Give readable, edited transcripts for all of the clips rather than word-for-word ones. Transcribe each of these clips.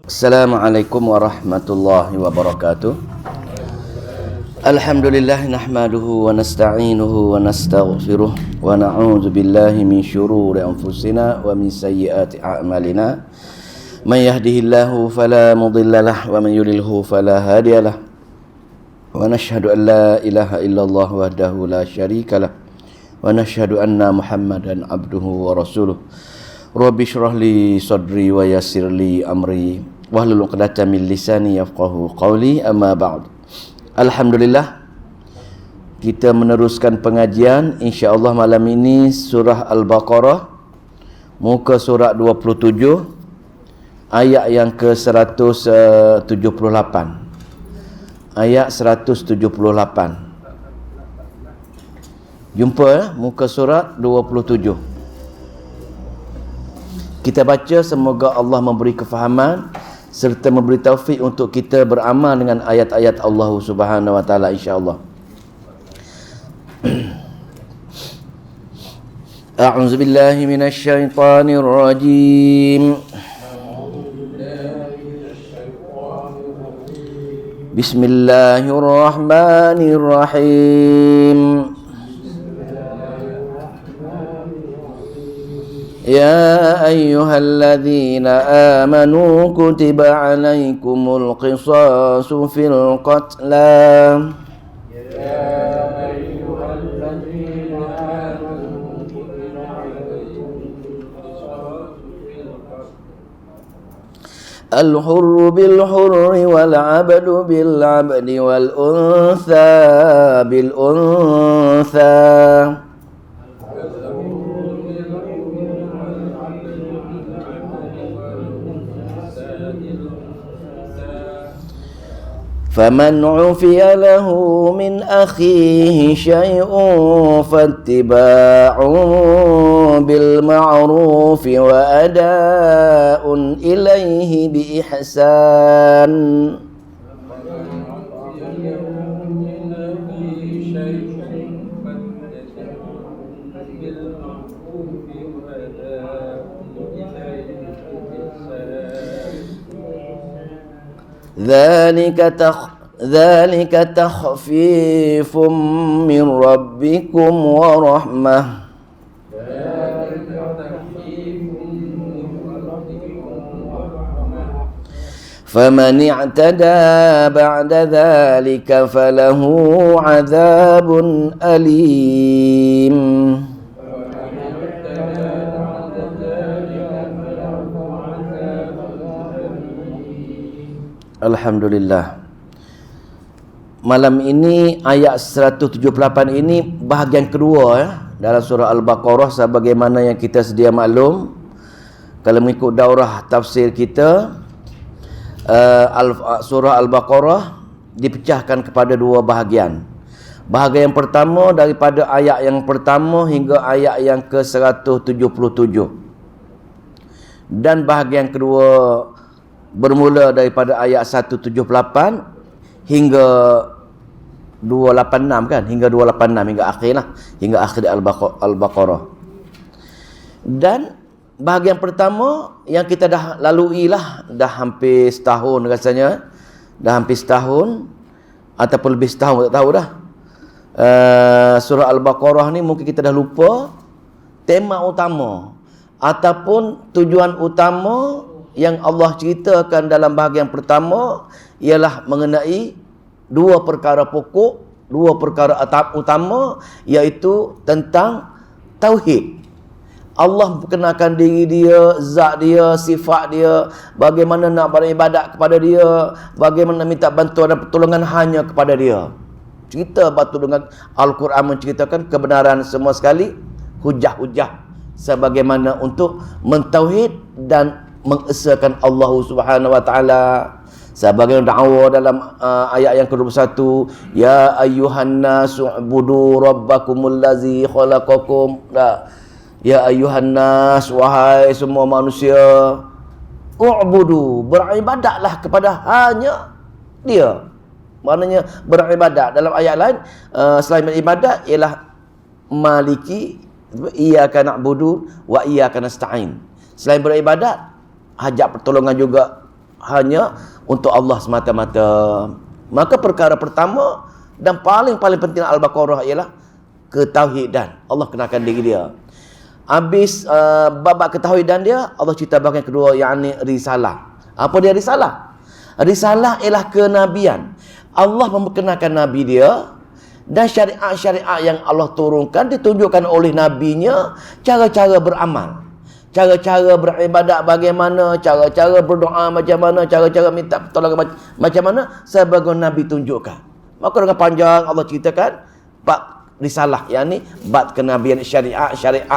Assalamualaikum warahmatullahi wabarakatuh. Alhamdulillah nahmaduhu wa nasta'inuhu wa nastaghfiruh wa na'udzu billahi min syururi anfusina wa min sayyiati a'malina. Man yahdihillahu fala mudhillalah wa man yudlilhu fala hadiyalah. Wa nashhadu an la ilaha illallah wahdahu la syarikalah wa nashhadu anna Muhammadan abduhu wa rasuluh. Rabbi shrah li sadri wa yassir li amri wahlul 'uqdatam min lisani yafqahu qawli, amma ba'd. Alhamdulillah, kita meneruskan pengajian insya-Allah malam ini surah Al-Baqarah muka surat 27 ayat yang ke-178. Ayat 178. Jumpa muka surat 27. Kita baca, semoga Allah memberi kefahaman serta memberi taufik untuk kita beramal dengan ayat-ayat Allah Subhanahu wa taala insya-Allah. A'udzu billahi minasy syaithanir rajim. Bismillahirrahmanirrahim. يا أيها الذين آمنوا كتب عليكم القصاص في القتلى الحر بالحر والعبد بالعبد والأنثى بالأنثى فمن عفي له من أخيه شيء فاتباع بالمعروف وأداء إليه بإحسان ذلك تخفيف من ربكم ورحمة فمن اعتدى بعد ذلك فله عذاب أليم. Alhamdulillah. Malam ini ayat 178 ini bahagian kedua dalam surah Al-Baqarah, sebagaimana yang kita sedia maklum. Kalau mengikut daurah tafsir kita, surah Al-Baqarah dipecahkan kepada dua bahagian. Bahagian yang pertama daripada ayat yang pertama hingga ayat yang ke-177. Dan bahagian kedua bermula daripada ayat 178 hingga 286 kan, hingga 286 hingga akhirlah, hingga akhir Al-Baqarah. Dan bahagian pertama yang kita dah lalui lah, dah hampir setahun rasanya, dah hampir setahun ataupun lebih setahun, tak tahu dah. Surah Al-Baqarah ni mungkin kita dah lupa tema utama ataupun tujuan utama yang Allah ceritakan dalam bahagian pertama ialah mengenai dua perkara pokok, dua perkara utama, iaitu tentang tauhid. Allah perkenalkan diri dia, zat dia, sifat dia, bagaimana nak beribadat kepada dia, bagaimana minta bantuan dan pertolongan hanya kepada dia. Cerita batu dengan Al-Quran menceritakan kebenaran semua sekali, hujah-hujah sebagaimana untuk mentauhid dan mengesahkan Allah Subhanahu wa taala. Sebagai dakwa dalam ayat yang ke-21, ya ayyuhan nasu ubudu rabbakumul ladzi khalaqakum. Ya ayyuhan nas, wahai semua manusia, ubudu, beribadatlah kepada hanya dia. Maknanya beribadat. Dalam ayat lain selain beribadat ialah maliki, iyyaka na'budu wa iyyaka nasta'in. Selain beribadat, hajat pertolongan juga hanya untuk Allah semata-mata. Maka perkara pertama dan paling penting Al-Baqarah ialah ketauhidan. Allah kenalkan diri dia. Habis bab ketauhidan dia, Allah cerita bahagian kedua, yakni risalah. Apa dia risalah? Risalah ialah kenabian. Allah memperkenalkan nabi dia, dan syariat-syariat yang Allah turunkan ditunjukkan oleh nabinya, cara-cara beramal, cara-cara beribadat bagaimana, cara-cara berdoa macam mana, cara-cara minta pertolongan macam mana, sebagai nabi tunjukkan. Maka dengan panjang Allah ceritakan bab risalah, yakni bab kenabian, syariat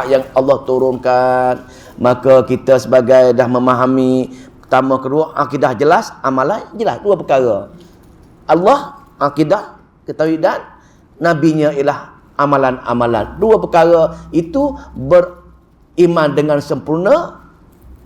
yang Allah turunkan. Maka kita sebagai dah memahami pertama, kedua, akidah jelas, amalan jelas. Dua perkara. Allah, akidah, ketauhidan, nabinya ialah amalan-amalan. Dua perkara itu beriman dengan sempurna,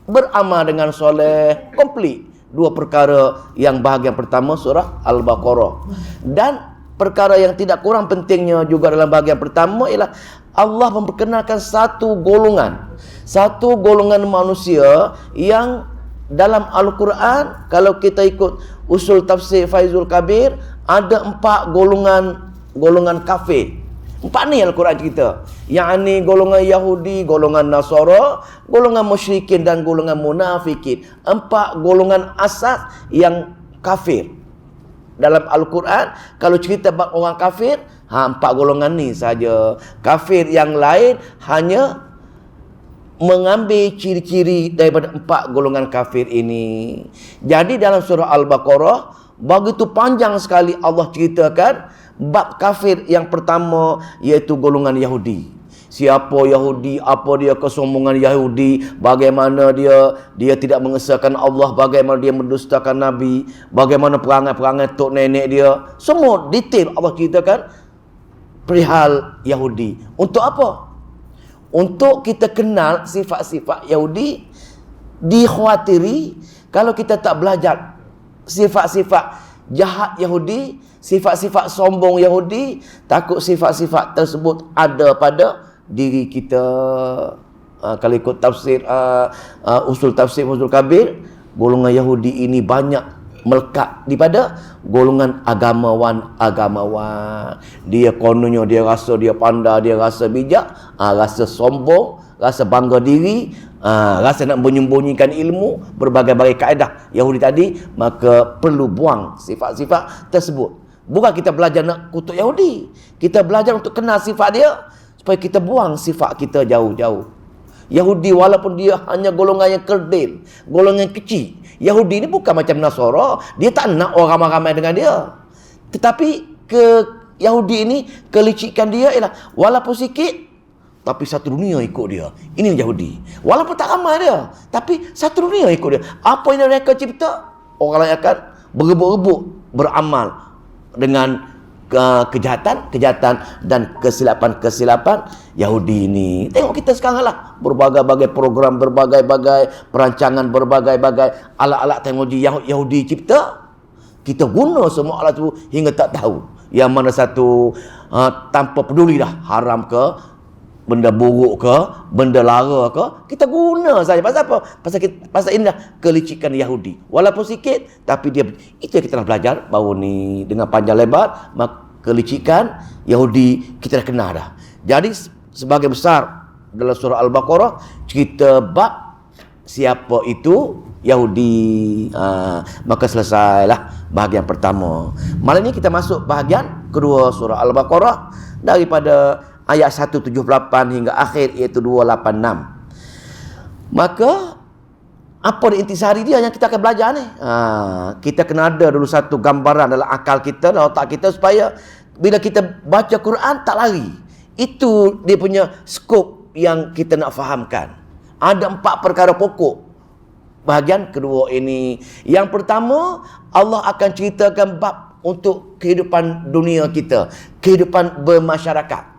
beramal dengan soleh, komplit. Dua perkara yang bahagian pertama surah Al-Baqarah. Dan perkara yang tidak kurang pentingnya juga dalam bahagian pertama ialah Allah memperkenalkan satu golongan manusia yang dalam Al-Quran, kalau kita ikut usul tafsir Faizul Kabir, ada 4 golongan kafir. 4 ni Al-Quran cerita, yakni golongan Yahudi, golongan Nasara, golongan musyrikin dan golongan munafikin. 4 golongan asas yang kafir dalam Al-Quran. Kalau cerita bab orang kafir, 4 golongan ni saja. Kafir yang lain hanya mengambil ciri-ciri daripada 4 golongan kafir ini. Jadi dalam surah Al-Baqarah begitu panjang sekali Allah ceritakan bab kafir yang pertama, iaitu golongan Yahudi. Siapa Yahudi, apa dia kesombongan Yahudi, bagaimana dia tidak mengesahkan Allah, bagaimana dia mendustakan Nabi, bagaimana perangai-perangai tok nenek dia. Semua detail Allah ceritakan perihal Yahudi. Untuk apa? Untuk kita kenal sifat-sifat Yahudi. Dikhawatiri kalau kita tak belajar sifat-sifat jahat Yahudi, sifat-sifat sombong Yahudi, takut sifat-sifat tersebut ada pada diri kita. Kalau ikut tafsir usul tafsir Faizul Kabir, golongan Yahudi ini banyak melekat daripada golongan agamawan. Dia kononnya dia rasa dia pandai, dia rasa bijak, rasa sombong, rasa bangga diri, rasa nak menyembunyikan ilmu, berbagai-bagai kaedah Yahudi tadi. Maka perlu buang sifat-sifat tersebut. Bukan kita belajar nak kutuk Yahudi, kita belajar untuk kenal sifat dia, supaya kita buang sifat kita jauh-jauh. Yahudi walaupun dia hanya golongan yang kerdil, golongan yang kecil, Yahudi ni bukan macam Nasara, dia tak nak orang ramai-ramai dengan dia. Tetapi Yahudi ini, kelicikan dia ialah walaupun sikit, tapi satu dunia ikut dia. Ini Yahudi. Walaupun tak ramai dia, tapi satu dunia ikut dia. Apa yang mereka cipta, orang lain akan berebut-rebut beramal dengan kejahatan dan kesilapan Yahudi ini. Tengok kita sekarang lah, berbagai-bagai program, berbagai-bagai perancangan, berbagai-bagai alat-alat teknologi Yahudi cipta. Kita guna semua alat itu hingga tak tahu yang mana satu tanpa peduli dah, haram ke, benda buruk ke, benda lara ke, kita guna saja. Pasal apa? Pasal inilah kelicikan Yahudi. Walaupun sikit, tapi dia, itu yang kita dah belajar baru ni dengan panjang lebar. Maka kelicikan Yahudi kita dah kenal dah. Jadi sebagai besar dalam surah Al-Baqarah cerita bab siapa itu Yahudi. Maka selesailah bahagian pertama. Malam ni kita masuk bahagian kedua surah Al-Baqarah, daripada ayat 178 hingga akhir, iaitu 286. Maka apa intisari dia yang kita akan belajar ni? Kita kena ada dulu satu gambaran dalam akal kita, dalam otak kita, supaya bila kita baca Quran tak lari. Itu dia punya skop yang kita nak fahamkan. Ada 4 perkara pokok bahagian kedua ini. Yang pertama, Allah akan ceritakan bab untuk kehidupan dunia kita, kehidupan bermasyarakat.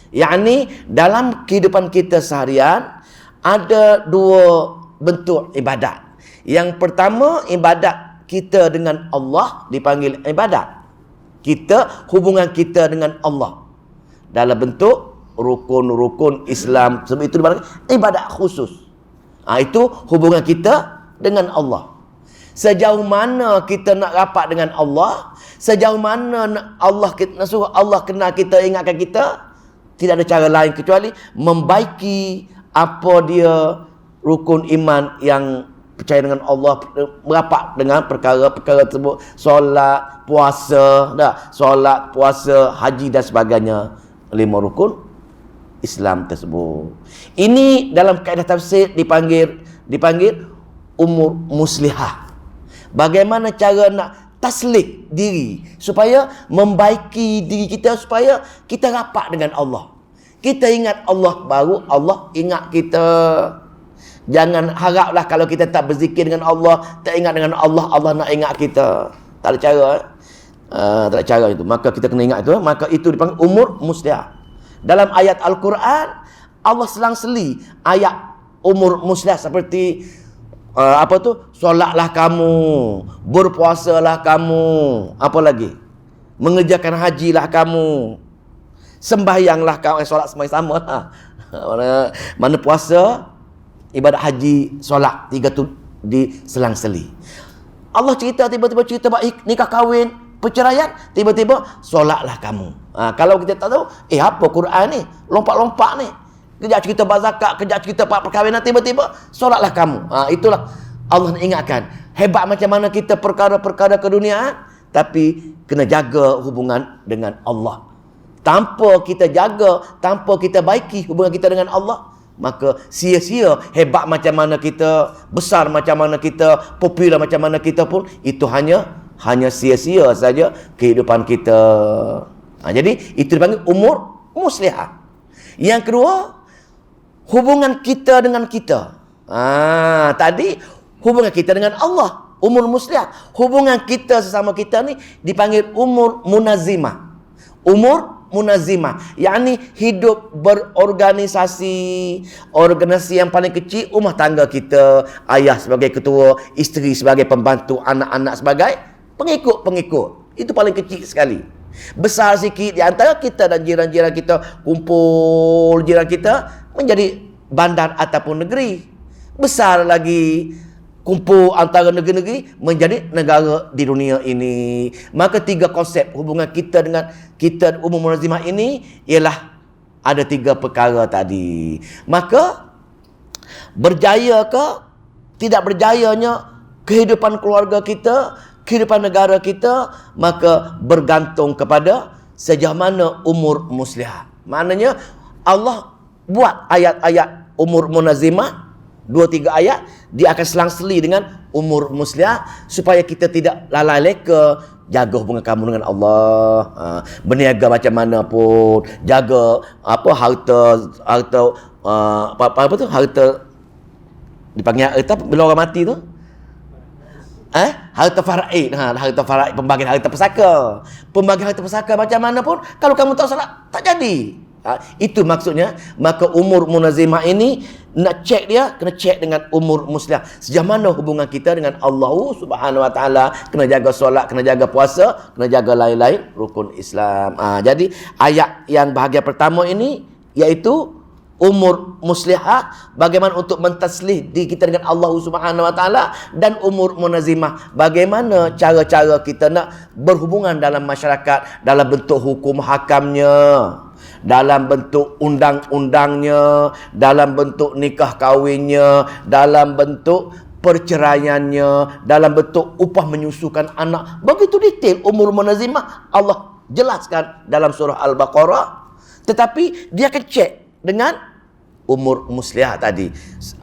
Yakni dalam kehidupan kita seharian ada 2 bentuk ibadat. Yang pertama, ibadat kita dengan Allah dipanggil ibadat. Hubungan kita dengan Allah dalam bentuk rukun-rukun Islam, sebab itu dipanggil ibadat khusus. Itu hubungan kita dengan Allah. Sejauh mana kita nak rapat dengan Allah, sejauh mana Allah kita suruh Allah kenal kita, ingatkan kita, tidak ada cara lain kecuali membaiki apa dia rukun iman yang percaya dengan Allah, merapat dengan perkara-perkara tersebut, solat, puasa, solat, puasa, haji dan sebagainya, 5 rukun Islam tersebut. Ini dalam kaedah tafsir dipanggil umur muslihah. Bagaimana cara nak taslik diri supaya membaiki diri kita, supaya kita rapat dengan Allah. Kita ingat Allah, baru Allah ingat kita. Jangan haraplah kalau kita tak berzikir dengan Allah, tak ingat dengan Allah, Allah nak ingat kita. Tak ada cara. Tak ada cara itu. Maka kita kena ingat itu. Maka itu dipanggil umur muslihah. Dalam ayat Al-Quran, Allah selang-seli ayat umur muslihah seperti solatlah kamu, berpuasalah kamu, apa lagi? Mengerjakan hajilah kamu, sembahyanglah kamu, solat sembahyang sama lah. Mana puasa, ibadat haji, solat, 3 tu diselang-seli. Allah tiba-tiba cerita nikah kahwin, perceraian, tiba-tiba solatlah kamu. Kalau kita tak tahu, apa Quran ni? Lompat-lompat ni. Kejap cerita berzakat, kejap cerita perkahwinan, tiba-tiba solatlah kamu. Itulah Allah nak ingatkan. Hebat macam mana kita perkara-perkara keduniaan, tapi kena jaga hubungan dengan Allah. Tanpa kita jaga, tanpa kita baiki hubungan kita dengan Allah, maka sia-sia. Hebat macam mana kita, besar macam mana kita, popular macam mana kita pun, itu hanya sia-sia saja kehidupan kita. Jadi itu dipanggil umur muslihah. Yang kedua, hubungan kita dengan kita. Tadi hubungan kita dengan Allah, umur muslihah. Hubungan kita sesama kita ni dipanggil umur munazimah. Umur munazimah, yakni hidup berorganisasi. Organisasi yang paling kecil, rumah tangga kita, ayah sebagai ketua, isteri sebagai pembantu, anak-anak sebagai pengikut-pengikut. Itu paling kecil sekali. Besar sikit di antara kita dan jiran-jiran kita, kumpul jiran kita menjadi bandar ataupun negeri. Besar lagi, kumpul antara negeri-negeri menjadi negara di dunia ini. Maka 3 konsep hubungan kita dengan kita umum munazimah ini ialah ada 3 perkara tadi. Maka berjaya ke tidak berjayanya kehidupan keluarga kita, kehidupan negara kita, maka bergantung kepada sejauh mana umur muslihah. Maknanya Allah buat ayat-ayat umur munazimah, 2-3 ayat, dia akan selang-seli dengan umur muslihah supaya kita tidak lalai leka. Jaga hubungan kamu dengan Allah, berniaga macam mana pun, jaga harta dipanggil harta bila orang mati tu, harta faraid. Harta faraid, pembagian harta pusaka. Pembagian harta pusaka macam mana pun, kalau kamu tak salat, tak jadi. Itu maksudnya. Maka umur munazimah ini nak cek dia, kena cek dengan umur muslihah. Sejauh mana hubungan kita dengan Allah Subhanahu Wa Taala. Kena jaga solat, kena jaga puasa, kena jaga lain-lain rukun Islam. Jadi ayat yang bahagian pertama ini iaitu umur muslihah, bagaimana untuk mentaslih diri kita dengan Allah Subhanahu Wa Taala, dan umur munazimah, bagaimana cara-cara kita nak berhubungan dalam masyarakat, dalam bentuk hukum hakamnya, dalam bentuk undang-undangnya, dalam bentuk nikah kahwinnya, dalam bentuk perceraiannya, dalam bentuk upah menyusukan anak. Begitu detail umur munazimah Allah jelaskan dalam surah Al-Baqarah. Tetapi dia akan cek dengan umur muslihah tadi.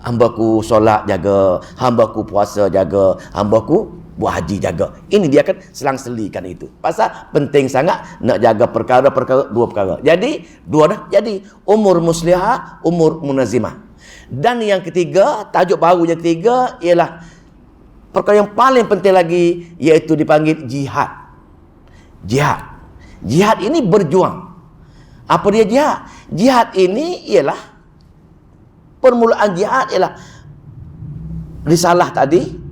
Hambaku solat jaga, hambaku puasa jaga, hambaku buat haji jaga. Ini dia akan selang-selikan itu. Pasal penting sangat nak jaga perkara-perkara, 2 perkara. Jadi 2 dah jadi. Umur muslihah, umur munazimah. Dan yang ketiga, tajuk baru yang ketiga ialah perkara yang paling penting lagi, iaitu dipanggil jihad. Jihad. Jihad ini berjuang. Apa dia jihad? Jihad ini ialah, permulaan jihad ialah risalah tadi,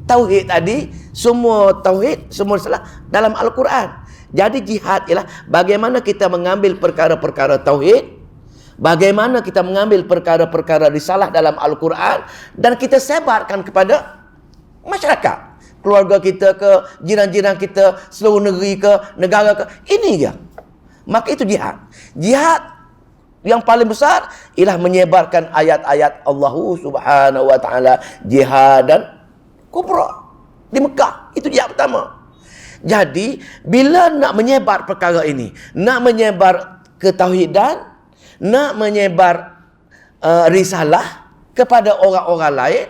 tauhid tadi, semua tauhid, semua risalah dalam Al-Quran. Jadi jihad ialah bagaimana kita mengambil perkara-perkara tauhid, bagaimana kita mengambil perkara-perkara risalah dalam Al-Quran, dan kita sebarkan kepada Masyarakat, keluarga kita ke, jiran-jiran kita, seluruh negeri ke, negara ke, ini je. Maka itu jihad. Jihad yang paling besar ialah menyebarkan ayat-ayat Allah Subhanahu wa taala, jihadan kubra di Mekah. Itu jihad pertama. Jadi bila nak menyebar perkara ini, nak menyebar ketauhidan, nak menyebar risalah kepada orang-orang lain,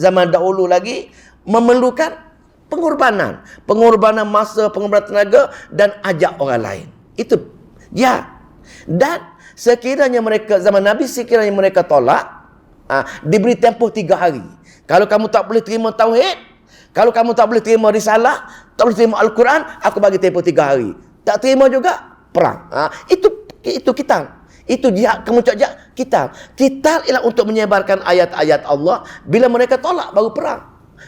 zaman dahulu lagi memerlukan pengorbanan, pengorbanan masa, pengorbanan tenaga, dan ajak orang lain. Itu jihad. Dan sekiranya mereka, zaman Nabi, sekiranya mereka tolak, diberi tempoh 3 hari. Kalau kamu tak boleh terima tauhid, kalau kamu tak boleh terima risalah, tak boleh terima Al-Quran, aku bagi tempoh 3 hari. Tak terima juga, perang. Itu kita. Itu jihad, kemuncak jihad kita. Kita ialah untuk menyebarkan ayat-ayat Allah. Bila mereka tolak, baru perang.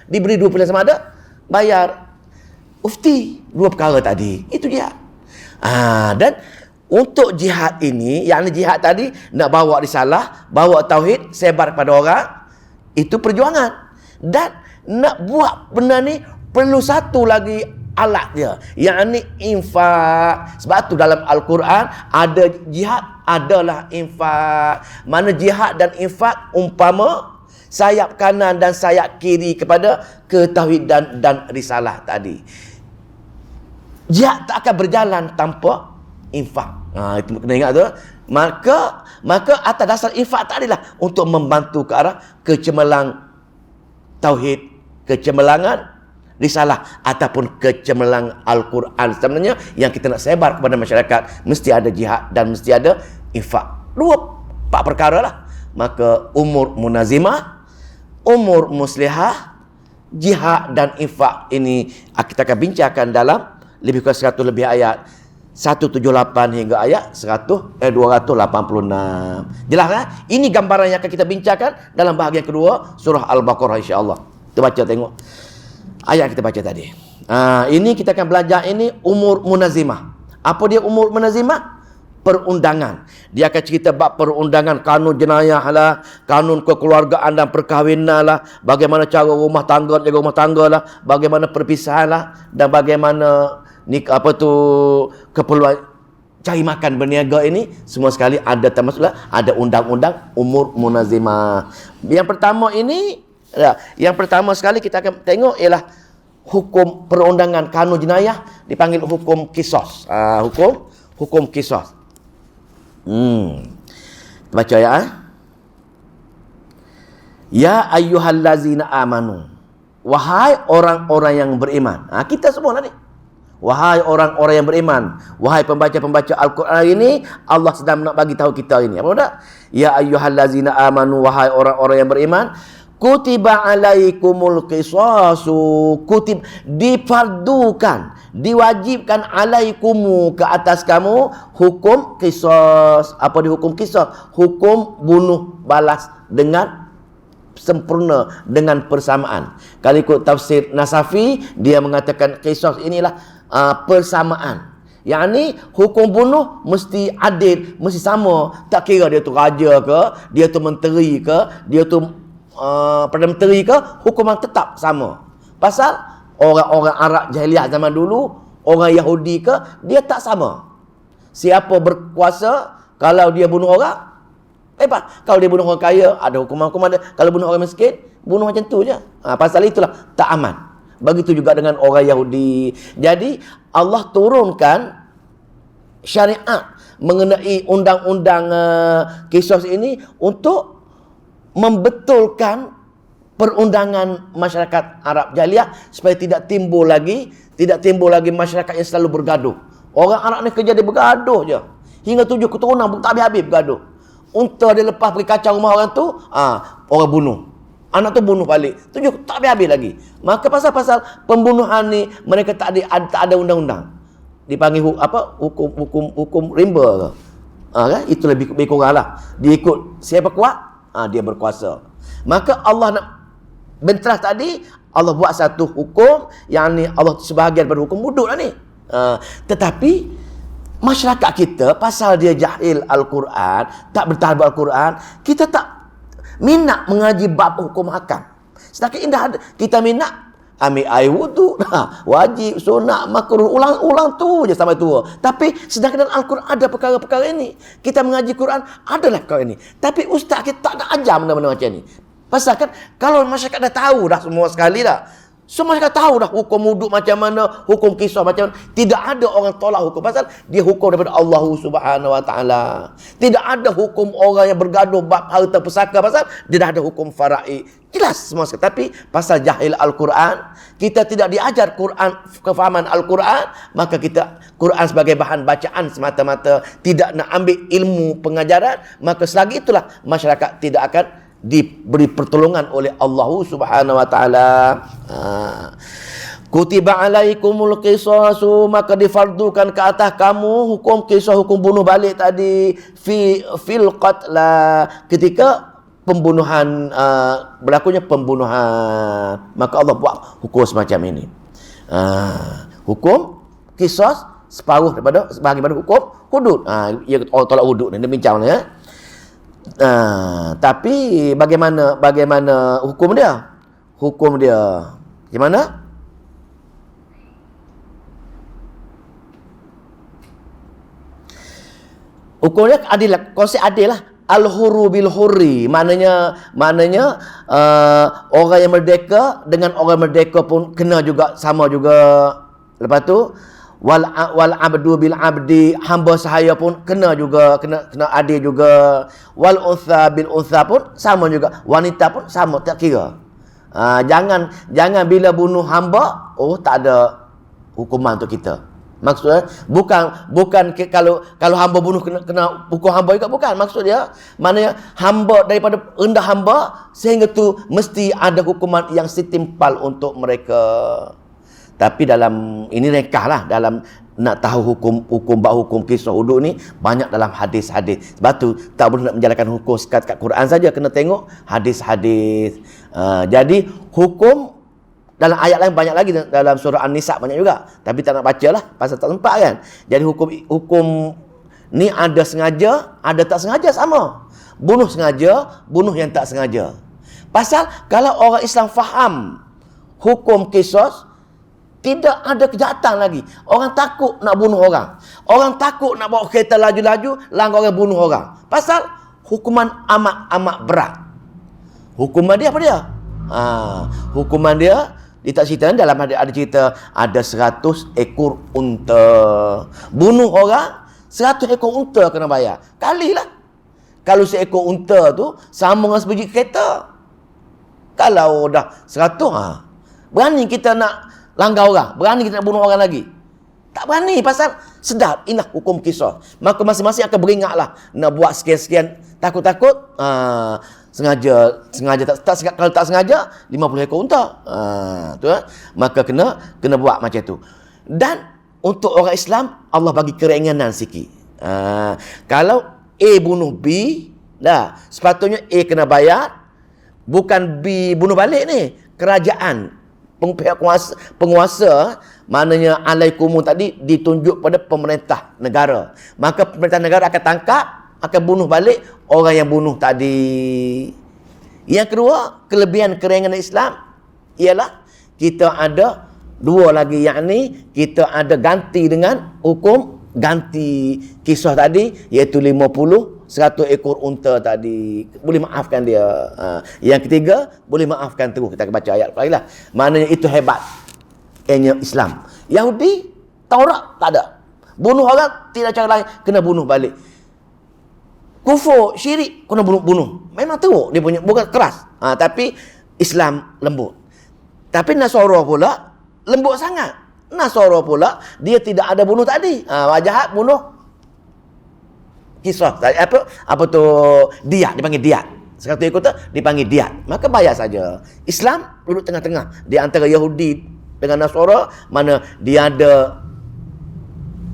Diberi 2 pilihan sama ada, bayar ufti 2 perkara tadi. Itu jihad. Dan untuk jihad ini, yakni jihad tadi, nak bawa risalah, bawa tauhid, sebar kepada orang, itu perjuangan. Dan nak buat benda ni, perlu satu lagi alat dia, yakni infak. Sebab tu dalam Al-Quran ada jihad, adalah infak. Mana jihad dan infak umpama sayap kanan dan sayap kiri kepada ketauhidan dan risalah tadi. Jihad tak akan berjalan tanpa infak. Itu kena ingat tu. Maka atas dasar infak tadilah untuk membantu ke arah kecemerlang tauhid, kecemerlangan risalah ataupun kecemerlang Al-Quran sebenarnya yang kita nak sebar kepada masyarakat, mesti ada jihad dan mesti ada infak. 4 perkara lah. Maka umur munazimah, umur muslihah, jihad dan infak ini kita akan bincangkan dalam lebih kurang 100 lebih ayat, 178 hingga ayat 286. Jelas kan? Ini gambaran yang akan kita bincangkan dalam bahagian kedua surah Al-Baqarah, insya-Allah. Kita baca, tengok ayat kita baca tadi. Ini kita akan belajar ini umur munazimah. Apa dia umur munazimah? Perundangan. Dia akan cerita bab perundangan, kanun jenayah lah, kanun kekeluargaan dan perkahwinan lah, bagaimana cara rumah tangga, jaga rumah tangga lah, bagaimana perpisahan lah, dan bagaimana keperluan cari makan berniaga ini, semua sekali ada, termasuklah ada undang-undang umur munazimah. Yang pertama sekali kita akan tengok ialah hukum perundangan kanun jenayah, dipanggil hukum qisas. Hukum qisas. Baca ya. Ya ayyuhallazina amanu, wahai orang-orang yang beriman. Kita semua lah ni. Wahai orang-orang yang beriman, wahai pembaca-pembaca Al-Quran ini, Allah sedang nak bagi tahu kita ini. Apa tak? Ya ayyuhallazina amanu, wahai orang-orang yang beriman, kutiba alaikumul qisasu, difardukan, diwajibkan alaikumu, ke atas kamu, hukum qisas. Apa di hukum qisas? Hukum bunuh balas dengan sempurna, dengan persamaan. Kalau ikut tafsir Nasafi, dia mengatakan qisas inilah persamaan. Yang ni hukum bunuh mesti adil, mesti sama. Tak kira dia tu raja ke, dia tu menteri ke, dia tu Perdana Menteri ke, hukuman tetap sama. Pasal orang-orang Arab jahiliah zaman dulu, orang Yahudi ke, dia tak sama. Siapa berkuasa, kalau dia bunuh orang, bebas. Kalau dia bunuh orang kaya, ada hukuman-hukuman dia. Kalau bunuh orang miskin, bunuh macam tu je. Pasal itulah tak aman. Begitu juga dengan orang Yahudi. Jadi Allah turunkan syariat mengenai undang-undang qisas ini untuk membetulkan perundangan masyarakat Arab jahiliah supaya tidak timbul lagi masyarakat yang selalu bergaduh. Orang Arab ni kerja dia bergaduh je. Hingga 7 keturunan tak habis-habis bergaduh. Unta dia lepas pergi kacau rumah orang tu, orang bunuh. Anak tu bunuh balik. 7 tak habis-habis lagi. Maka pasal pembunuhan ni mereka tak ada undang-undang. Dipanggil hukum rimba ke. Kan? Itu lebih kurang lah. Dia ikut siapa kuat, dia berkuasa. Maka Allah nak bentras tadi, Allah buat satu hukum yang ni Allah sebahagian daripada hukum wuduk lah ni. Tetapi masyarakat kita pasal dia jahil Al-Quran, tak bertahan Al-Quran, kita tak minat mengaji bab hukum hakam. Sedangkan indah ada. Kita minat ambil air wudu, wajib, sunat, makruh, ulang-ulang tu je sampai tua. Tapi sedangkan dalam Al-Quran ada perkara-perkara ini. Kita mengaji Quran, adalah perkara ini. Tapi ustaz kita tak ada ajar benda-benda macam ni. Pasal kan, kalau masyarakat dah tahu dah semua sekali dah. Semua masyarakat tahu dah hukum wuduk macam mana, hukum kisah macam mana. Tidak ada orang tolak hukum. Pasal dia hukum daripada Allah Subhanahu Wa Taala. Tidak ada hukum orang yang bergaduh bab harta pusaka. Pasal dia dah ada hukum faraid. Jelas semua sekali. Tapi pasal jahil Al-Quran, kita tidak diajar Quran, kefahaman Al-Quran, maka kita Quran sebagai bahan bacaan semata-mata, tidak nak ambil ilmu pengajaran, maka selagi itulah masyarakat tidak akan diberi pertolongan oleh Allah Subhanahu Wa Taala. Kutiba alaikumul qisasu, maka difardukan ke atas kamu hukum kisah, hukum bunuh balik tadi, fil qatla, ketika pembunuhan, berlakunya pembunuhan, maka Allah buat hukum semacam ini. Hukum qisas separuh daripada sebahagian daripada hukum hudud. Ia orang tolak hudud ni, dia bincang ni, tapi bagaimana hukum dia? Hukum dia gimana? Hukum dia adil, konsep adil lah. Al-hurru bil hurri, maknanya orang yang merdeka dengan orang merdeka pun kena juga, sama juga. Lepas tu wal abdu bil abdi, hamba sahaya pun kena juga, kena adil juga. Wal untha bil untha pun sama juga, wanita pun sama, tak kira. Jangan bila bunuh hamba, tak ada hukuman untuk kita. Maksudnya bukan kalau hamba bunuh kena hukum hamba juga, bukan. Maksud dia maknanya hamba daripada rendah hamba sehingga tu mesti ada hukuman yang setimpal untuk mereka. Tapi dalam ini rekah lah, dalam nak tahu hukum kisah hudud ni banyak dalam hadis-hadis. Sebab tu tak boleh nak menjalankan hukum sekat kat Quran saja, kena tengok hadis-hadis. Jadi hukum dalam ayat lain banyak lagi, dalam surah An-Nisa banyak juga. Tapi tak nak baca lah, pasal tak sempat kan. Jadi hukum ni ada sengaja, ada tak sengaja, sama. Bunuh sengaja, bunuh yang tak sengaja. Pasal kalau orang Islam faham hukum kisos, tidak ada kejahatan lagi. Orang takut nak bunuh orang. Orang takut nak bawa kereta laju-laju, langgar orang, bunuh orang. Pasal hukuman amat berat. Hukuman dia apa dia? Hukuman dia tak cerita, dalam ada cerita ada 100 ekor unta. Bunuh orang, 100 ekor unta kena bayar. Kalilah. Kalau seekor unta tu sama dengan sebiji kereta. Kalau dah 100, berani kita nak langgar orang, berani kita nak bunuh orang lagi? Tak berani, pasal sedar inilah hukum kisah. Maka masing-masing akan beringatlah nak buat sekian-sekian, takut-takut sengaja kalau tak sengaja 50 ekor unta. Maka kena buat macam tu. Dan untuk orang Islam Allah bagi keringanan sikit. Kalau A bunuh B, sepatutnya A kena bayar, bukan B bunuh balik ni. Kerajaan, pihak penguasa, maknanya alaikumun tadi ditunjuk pada pemerintah negara. Maka pemerintah negara akan tangkap, akan bunuh balik orang yang bunuh tadi. Yang kedua, kelebihan keringanan Islam ialah kita ada dua lagi, yakni kita ada ganti dengan hukum ganti kisah tadi, iaitu 100 ekor unta tadi. Boleh maafkan dia. Yang ketiga, boleh maafkan terus. Kita akan baca ayat lagi lah. Maknanya itu hebat Islam. Yahudi, Taurat tak ada. Bunuh orang tidak cara lain, kena bunuh balik. Kufur, syirik, kena bunuh. Memang teruk dia punya, bukan keras. Tapi Islam lembut. Tapi Nasara pula lembut sangat. Nasara pula dia tidak ada bunuh tadi. Jahat bunuh kisah. Apa tu? Diat, dipanggil diat. 100 ekor tu dipanggil diat. Maka bayar saja. Islam duduk tengah-tengah di antara Yahudi dengan Nasara, mana dia ada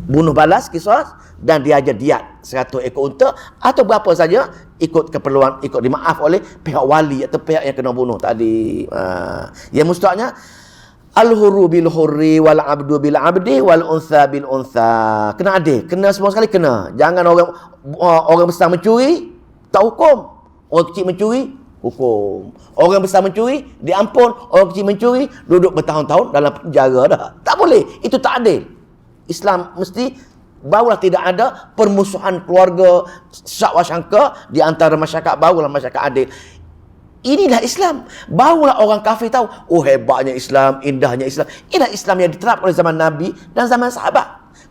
bunuh balas kisah dan dia ada diat 100 ekor unta atau berapa saja, ikut keperluan, ikut dimaaf oleh pihak wali atau pihak yang kena bunuh tadi. Yang mustahaknya al-hurru bil hurri wal abdu bil abdi wal untha bil untha. Kena adil, kena semua sekali kena. Jangan orang besar mencuri tak hukum, orang kecil mencuri hukum. Orang besar mencuri, diampun. Orang kecil mencuri, duduk bertahun-tahun dalam penjara dah. Tak boleh. Itu tak adil. Islam mesti barulah tidak ada permusuhan keluarga, syak wasyangka di antara masyarakat, barulah masyarakat adil. Inilah Islam. Barulah orang kafir tahu, oh hebatnya Islam, indahnya Islam. Inilah Islam yang diterapkan oleh zaman Nabi dan zaman sahabat.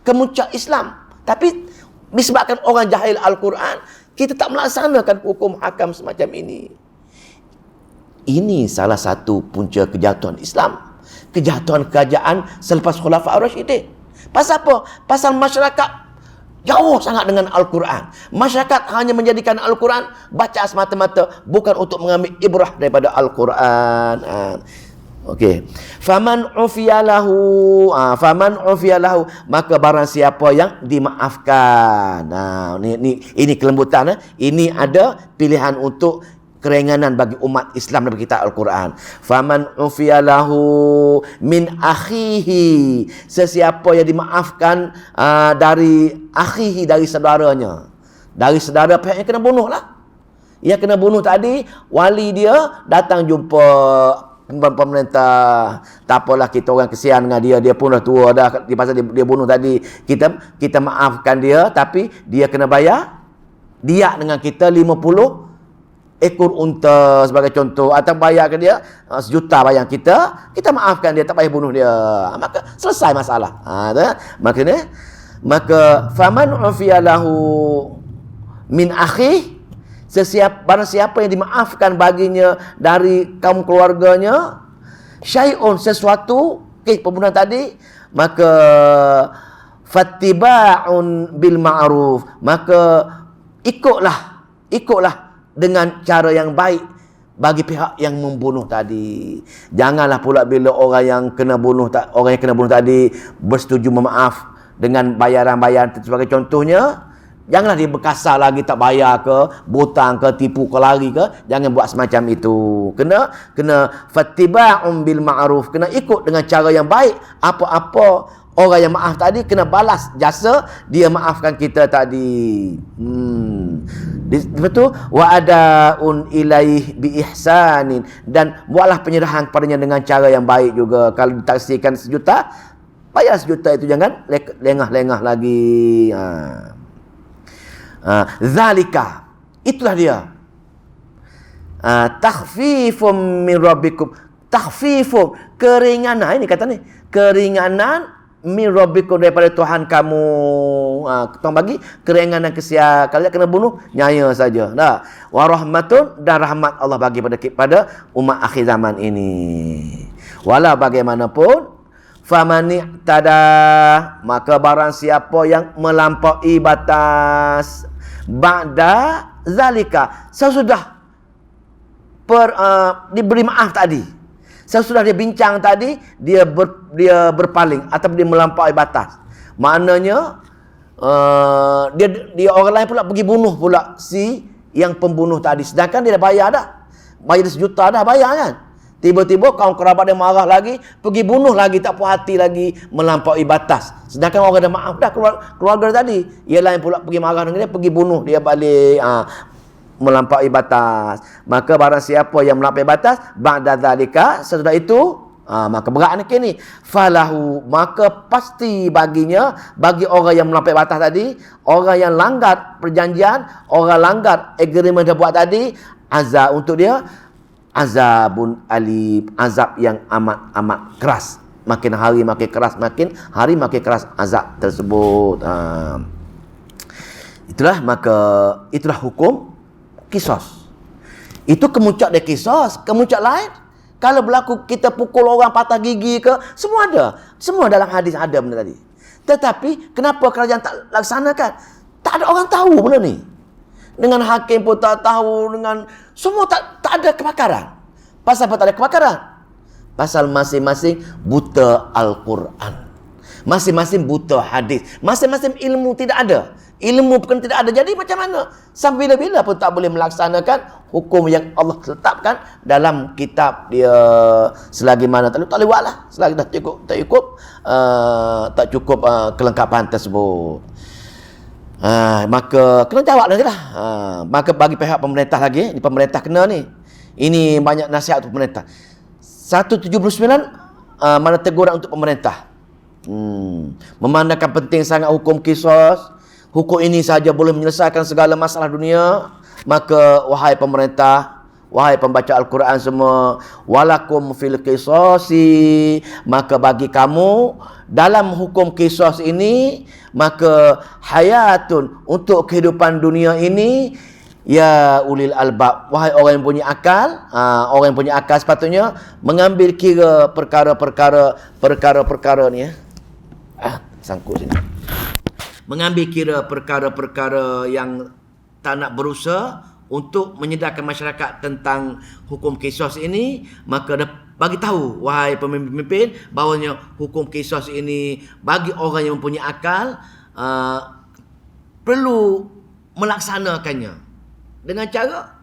Kemuncak Islam. Tapi disebabkan orang jahil Al-Quran, kita tak melaksanakan hukum hakam semacam ini. Ini salah satu punca kejatuhan Islam. Kejatuhan kerajaan selepas Khulafa' Ar-Rasyidin. Pasal apa? Pasal masyarakat jauh sangat dengan Al-Quran. Masyarakat hanya menjadikan Al-Quran baca semata-mata, bukan untuk mengambil ibrah daripada Al-Quran. Okey. Faman ufiyalahu, maka barang siapa yang dimaafkan. Ini kelembutan. Ini ada pilihan untuk keringanan bagi umat Islam dalam kitab Al-Quran. Faman ufiyalahu min akhihi, sesiapa yang dimaafkan dari akhihi, dari saudaranya. Dari saudara pihak yang kena bunuh lah. Yang kena bunuh tadi, wali dia datang jumpa pemerintah, tak apalah, kita orang kesian dengan dia pun dah tua dah, di pasal dia bunuh tadi, kita maafkan dia, tapi dia kena bayar diat dengan kita 50 ekor unta sebagai contoh, atau bayar ke dia 1 juta, bayar kita maafkan dia, tak payah bunuh dia, maka selesai masalah. Maka faman ufiyalahu min akhi, barang siapa yang dimaafkan baginya dari kaum keluarganya syai'un, sesuatu, pembunuhan tadi, maka fattiba'un bil ma'ruf, maka ikutlah dengan cara yang baik bagi pihak yang membunuh tadi. Janganlah pula bila orang yang kena bunuh tadi bersetuju memaaf dengan bayaran-bayaran sebagai contohnya, janganlah dia berkasar lagi, tak bayar ke, butang ke, tipu ke, lari ke. Jangan buat semacam itu. Kena fattiba'un bil ma'ruf, kena ikut dengan cara yang baik. Apa-apa orang yang maaf tadi kena balas jasa dia maafkan kita tadi. Betul. Wa adaun ilaih bi ihsanin, dan buatlah penyerahan kepadanya dengan cara yang baik juga. Kalau ditaksikan 1 juta, bayar 1 juta itu, jangan lengah-lengah lagi. Zalika, itulah dia. Takhfifum min rabbikum. Takhfifum, keringanan. Ini kata ni, keringanan min rabbikum, daripada Tuhan kamu. Tuhan bagi keringanan kesia. Kalau kena bunuh, nyaya saja. Dah. Wa rahmatun, dan rahmat Allah bagi pada umat akhir zaman ini. Walau bagaimanapun, famani tada, maka barang siapa yang melampaui batas ba'da zalika, sesudah diberi maaf tadi, sesudah dia bincang tadi, dia berpaling atau dia melampaui batas, maknanya dia orang lain pula pergi bunuh pula si yang pembunuh tadi, sedangkan dia dah bayar dah, bayar 1 juta dah bayar kan. Tiba-tiba kaum kerabat dia marah lagi, pergi bunuh lagi, tak puas hati lagi, melampaui batas. Sedangkan orang dah maaf dah, keluarga tadi. Ia lain pula pergi marah dengan dia, pergi bunuh dia balik. Melampaui batas. Maka barang siapa yang melampaui batas, ba'da dzalika, sesudah itu, maka berat ni kini. Falahu, maka pasti baginya, bagi orang yang melampaui batas tadi, orang yang langgar perjanjian, orang langgar agreement dia buat tadi, azab untuk dia, azabun alim, azab yang amat keras. Makin hari makin keras, makin hari makin keras azab tersebut. Itulah hukum kisos. Itu kemuncak dia kisos. Kemuncak lain, kalau berlaku kita pukul orang, patah gigi ke, semua ada. Semua dalam hadis ada benda tadi. Tetapi kenapa kerajaan tak laksanakan? Tak ada orang tahu benda ni. Dengan hakim pun tak tahu, dengan semua tak ada kebakaran. Pasal apa tak ada kebakaran? Pasal masing-masing buta Al-Quran. Masing-masing buta hadis. Masing-masing ilmu tidak ada. Ilmu pun tidak ada. Jadi macam mana? Sampai bila-bila pun tak boleh melaksanakan hukum yang Allah tetapkan dalam kitab dia, selagi mana tak boleh buat lah. Selagi dah tak cukup kelengkapan tersebut. Maka kena jawab lagi lah. Maka bagi pihak pemerintah lagi, pemerintah kena ni. Ini banyak nasihat untuk pemerintah. 179 mana teguran untuk pemerintah. Memandangkan penting sangat hukum qisas. Hukum ini saja boleh menyelesaikan segala masalah dunia. Maka wahai pemerintah, wahai pembaca Al-Quran semua, walakum fil qisasi, maka bagi kamu dalam hukum qisas ini, maka hayatun, untuk kehidupan dunia ini, ya ulil albab, wahai orang yang punya akal. Orang yang punya akal sepatutnya mengambil kira perkara-perkara ni ya. Sangkut sini. Mengambil kira perkara-perkara yang tak nak berusaha untuk menyedarkan masyarakat tentang hukum qisas ini, maka bagi tahu wahai pemimpin bahawanya hukum qisas ini bagi orang yang mempunyai akal perlu melaksanakannya dengan cara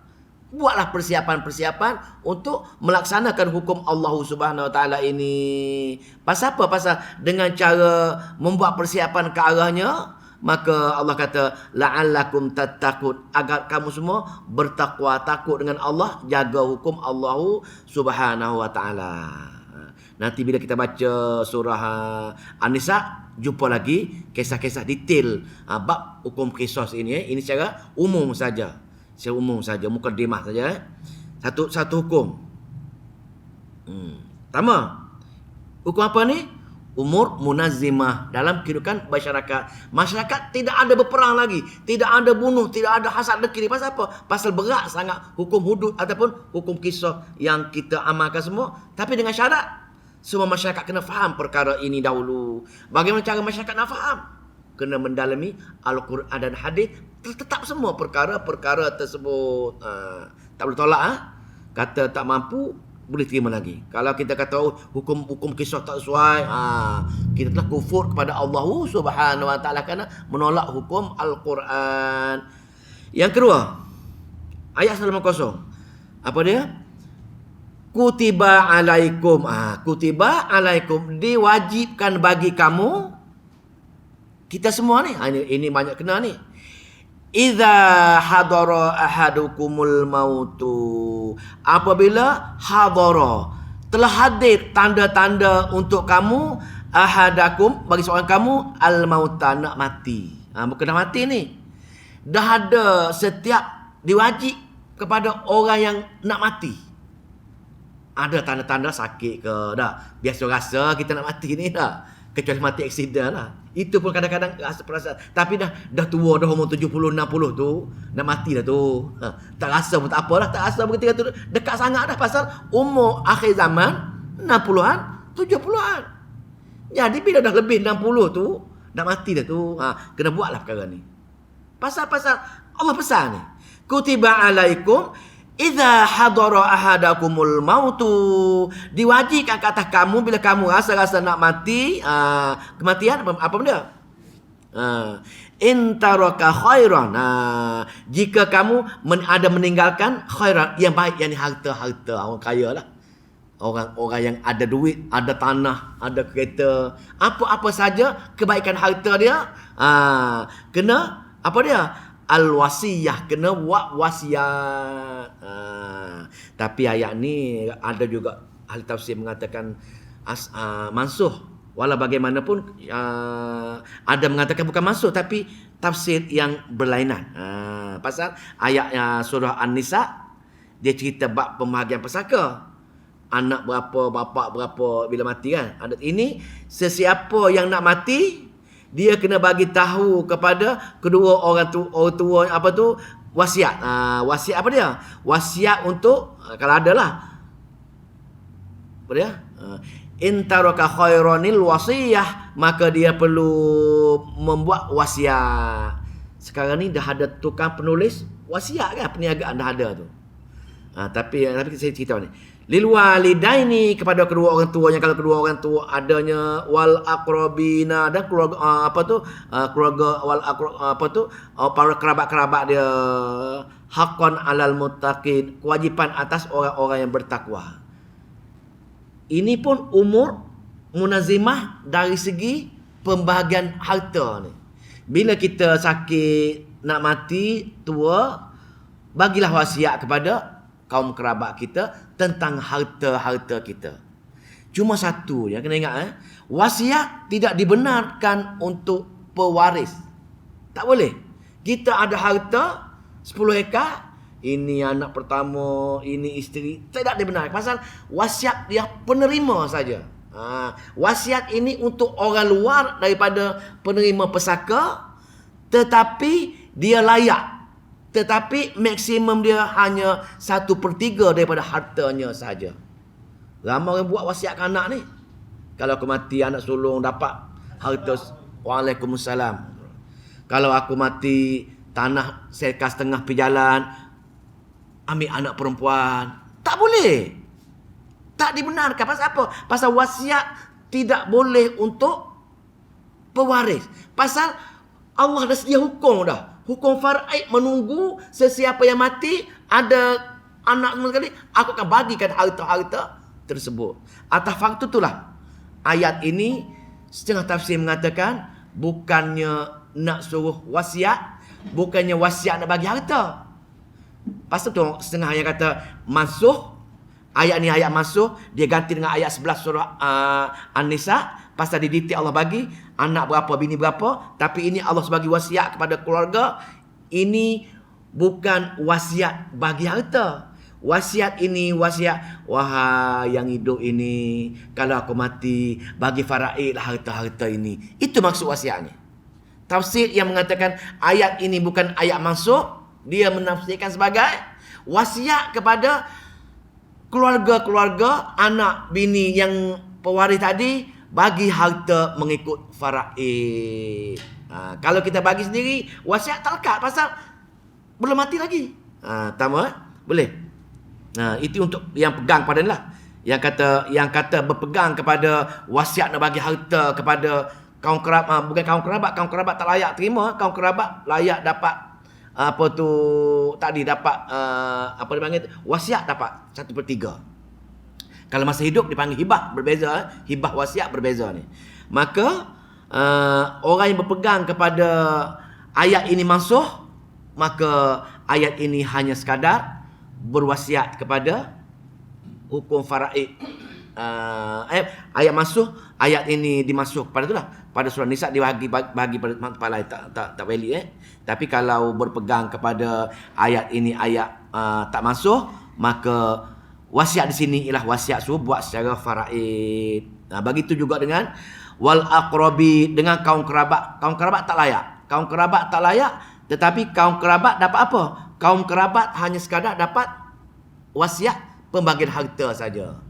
buatlah persiapan-persiapan untuk melaksanakan hukum Allah Subhanahu Wa Taala ini. Pasal apa? Pasal dengan cara membuat persiapan ke arahnya, maka Allah kata la'allakum tattaqun, agar kamu semua bertakwa, takut dengan Allah, jaga hukum Allah Subhanahu Wa Taala. Nanti bila kita baca surah An-Nisa, jumpa lagi kisah-kisah detail bab hukum qisas ini. Ini secara umum saja. Secara umum saja, mukadimah saja. Satu hukum. Pertama, hukum apa ni? Umur munazzimah dalam kehidupan masyarakat. Masyarakat tidak ada berperang lagi, tidak ada bunuh, tidak ada hasad dengki. Pasal apa? Pasal berat sangat hukum hudud ataupun hukum qisas yang kita amalkan semua. Tapi dengan syarat semua masyarakat kena faham perkara ini dahulu. Bagaimana cara masyarakat nak faham? Kena mendalami Al-Quran dan hadis, tetap semua perkara-perkara tersebut. Tak boleh tolak. Kata tak mampu, boleh terima lagi. Kalau kita kata hukum qisas tak sesuai, kita telah kufur kepada Allah Subhanahu Wa Taala kerana menolak hukum Al-Quran. Yang kedua, ayat 90. Apa dia? Kutiba alaikum. Kutiba alaikum, diwajibkan bagi kamu. Kita semua ni, ini banyak kena ni. Idza hadara ahadukumul mautu, apabila hadara, telah hadir tanda-tanda untuk kamu, ahadakum, bagi seorang kamu, al mauta, nak mati. Bukan nak mati ni, dah ada setiap diwajib kepada orang yang nak mati. Ada tanda-tanda sakit ke, dah biasa rasa kita nak mati ni dah, kecuali mati aksiden lah. Itu pun kadang-kadang rasa perasaan. Tapi dah tua, dah umur 70, 60 tu, dah mati dah tu. Tak rasa pun tak apalah, tak rasa pun ketika tu dekat sangat dah. Pasal umur akhir zaman 60-an, 70-an. Jadi bila dah lebih 60 tu, dah mati dah tu. Kena buatlah perkara ni. Pasal Allah pesan ni. Kutiba alaikum idza hadara ahadakumul mautu, diwajibkan ke atas kamu bila kamu rasa nak mati, kematian apa benda? In taraka khairan, jika kamu ada meninggalkan khairan, yang baik, yang harta orang kaya lah. Orang yang ada duit, ada tanah, ada kereta, apa-apa saja kebaikan harta dia, kena apa dia? Al-wasiyah, kena buat wasiat. Tapi ayat ni ada juga ahli tafsir mengatakan mansuh. Walau bagaimanapun ada mengatakan bukan mansuh, tapi tafsir yang berlainan. Pasal ayat surah An-Nisa, dia cerita bab pembahagian pesaka. Anak berapa, bapak berapa bila mati kan. Ini sesiapa yang nak mati, dia kena bagi tahu kepada kedua orang tua apa tu, wasiat. Wasiat apa dia? Wasiat untuk kalau ada lah. Apa dia? In taraka khairanil wasiyah, maka dia perlu membuat wasiat. Sekarang ni dah ada tukang penulis wasiat kan, perniagaan dah ada tu. Tapi saya cerita ni. Lil walidaini, kepada kedua orang tuanya, kalau kedua orang tua adanya, wal aqrabina, dan keluarga keluarga wal para kerabat-kerabat dia, haqqan alal muttaqin, kewajipan atas orang-orang yang bertakwa. Ini pun umur munazimah dari segi pembahagian harta ni. Bila kita sakit, nak mati, tua, bagilah wasiat kepada kaum kerabat kita tentang harta-harta kita. Cuma satu ya, kena ingat wasiat tidak dibenarkan untuk pewaris. Tak boleh. Kita ada harta 10 ekar, ini anak pertama, ini isteri, tidak dibenarkan. Pasal wasiat dia penerima saja. Wasiat ini untuk orang luar daripada penerima pesaka, tetapi dia layak. Tetapi maksimum dia hanya 1/3 daripada hartanya saja. Ramai orang buat wasiat ke anak ni. Kalau aku mati, anak sulung dapat harta. Waalaikumsalam. Kalau aku mati, tanah seka setengah pergi jalan, ambil anak perempuan. Tak boleh. Tak dibenarkan. Pasal apa? Pasal wasiat tidak boleh untuk pewaris. Pasal Allah dah sedia hukum dah. Hukum faraid menunggu sesiapa yang mati, ada anak semua sekali, aku akan bagikan harta-harta tersebut. Atas faktor itulah ayat ini setengah tafsir mengatakan bukannya nak suruh wasiat, bukannya wasiat nak bagi harta. Pasal tu setengah yang kata mansuh, ayat ni ayat mansuh, dia ganti dengan ayat 11 surah An-Nisa. Pasal di detail Allah bagi anak berapa, bini berapa, tapi ini Allah sebagai wasiat kepada keluarga. Ini bukan wasiat bagi harta. Wasiat ini wasiat, wahai yang hidup ini, kalau aku mati, bagi faraid lah harta-harta ini. Itu maksud wasiat ni. Tafsir yang mengatakan ayat ini bukan ayat mansuh, dia menafsirkan sebagai wasiat kepada keluarga-keluarga, anak, bini yang pewaris tadi, bagi harta mengikut faraid. Kalau kita bagi sendiri, wasiat tak lekat pasal belum mati lagi. Tama? Boleh. Itu untuk yang pegang pada ni lah. Yang kata berpegang kepada wasiat nak bagi harta kepada kaum kerabat, bukan kaum kerabat tak layak terima, kaum kerabat layak dapat apa tu tadi, dapat apa dipanggil wasiat, dapat 1/3. Kalau masa hidup dipanggil hibah, berbeza. Hibah wasiat berbeza ni. Maka orang yang berpegang kepada ayat ini mansuh, maka ayat ini hanya sekadar berwasiat kepada hukum faraid. Ayat mansuh, ayat ini dimansuh kepada itulah. Pada surah Nisa dibagi pada lain, tak valid. Tapi kalau berpegang kepada ayat ini ayat tak mansuh, maka wasiat di sini ialah wasiat suruh buat secara faraid. Begitu juga dengan wal aqrabi, dengan kaum kerabat. Kaum kerabat tak layak. Kaum kerabat tak layak, tetapi kaum kerabat dapat apa? Kaum kerabat hanya sekadar dapat wasiat pembagian harta saja.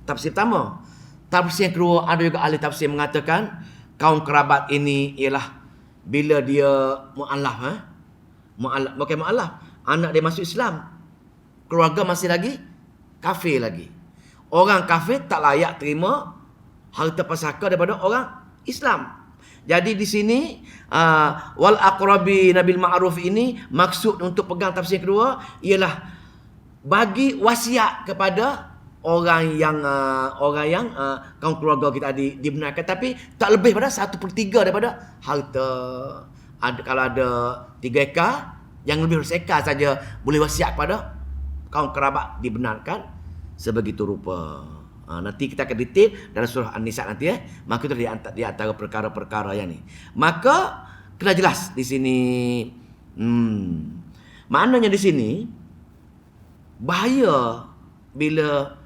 Tafsir pertama. Tafsir yang kedua, ada juga ahli tafsir mengatakan kaum kerabat ini ialah bila dia mu'allaf. Mu'allaf, bukan mu'allaf. Anak dia masuk Islam, keluarga masih lagi kafir lagi. Orang kafir tak layak terima harta pusaka daripada orang Islam. Jadi di sini wal aqrabi nabil ma'ruf ini maksud untuk pegang tafsir kedua ialah bagi wasiat kepada orang yang kaum keluarga kita dibenarkan, tapi tak lebih pada 1/3 daripada harta. Kalau ada 3 ekar, yang lebih dari 1 ekar saja boleh wasiat kepada kaum kerabat, dibenarkan sebegitu rupa. Nanti kita akan detail dalam surah An-Nisa nanti. Maka itu di antara perkara-perkara yang ni. Maka kena jelas di sini. Maknanya di sini bahaya bila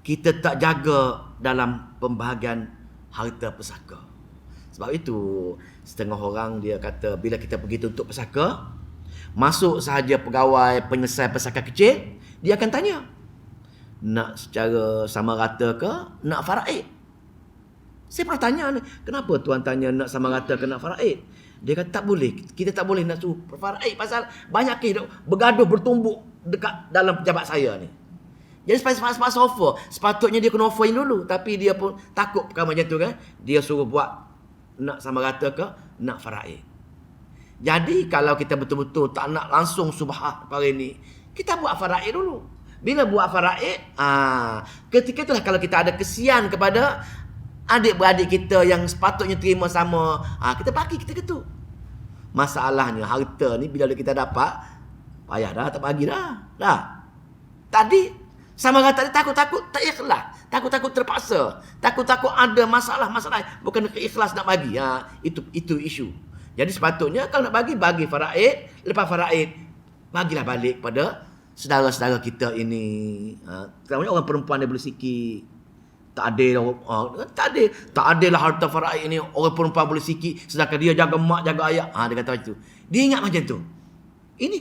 kita tak jaga dalam pembahagian harta pusaka. Sebab itu setengah orang dia kata bila kita pergi tuntut pusaka, masuk sahaja pegawai penyelesai pusaka kecil, dia akan tanya, nak secara sama rata ke nak faraid? Saya pernah tanya ni, kenapa tuan tanya nak sama rata ke nak faraid? Dia kata tak boleh, kita tak boleh nak suruh faraid pasal banyak kes bergaduh bertumbuk dekat dalam pejabat saya ni. Jadi sepatutnya offer, sepatutnya dia kena offer dulu, tapi dia pun takut perkara macam tu kan. Dia suruh buat nak sama rata ke nak faraid. Jadi kalau kita betul-betul tak nak langsung subhat perkara ni, kita buat faraid dulu. Bila buat faraid, ketika itulah kalau kita ada kesian kepada adik-beradik kita yang sepatutnya terima sama, kita bagi, kita gitu. Masalahnya harta ni bila kita dapat, payah dah tak bagi dah. Tadi sama kata tadi takut-takut tak ikhlas, takut-takut terpaksa, takut-takut ada masalah-masalah, bukan ikhlas nak bagi. Itu isu. Jadi sepatutnya kalau nak bagi faraid, lepas faraid bagilah balik pada saudara-saudara kita ini. Terutamanya orang perempuan dia boleh sikit. Tak ada lah harta faraid ini orang perempuan boleh sikit sedangkan dia jaga mak, jaga ayah. Dia kata macam tu. Dia ingat macam tu. Ini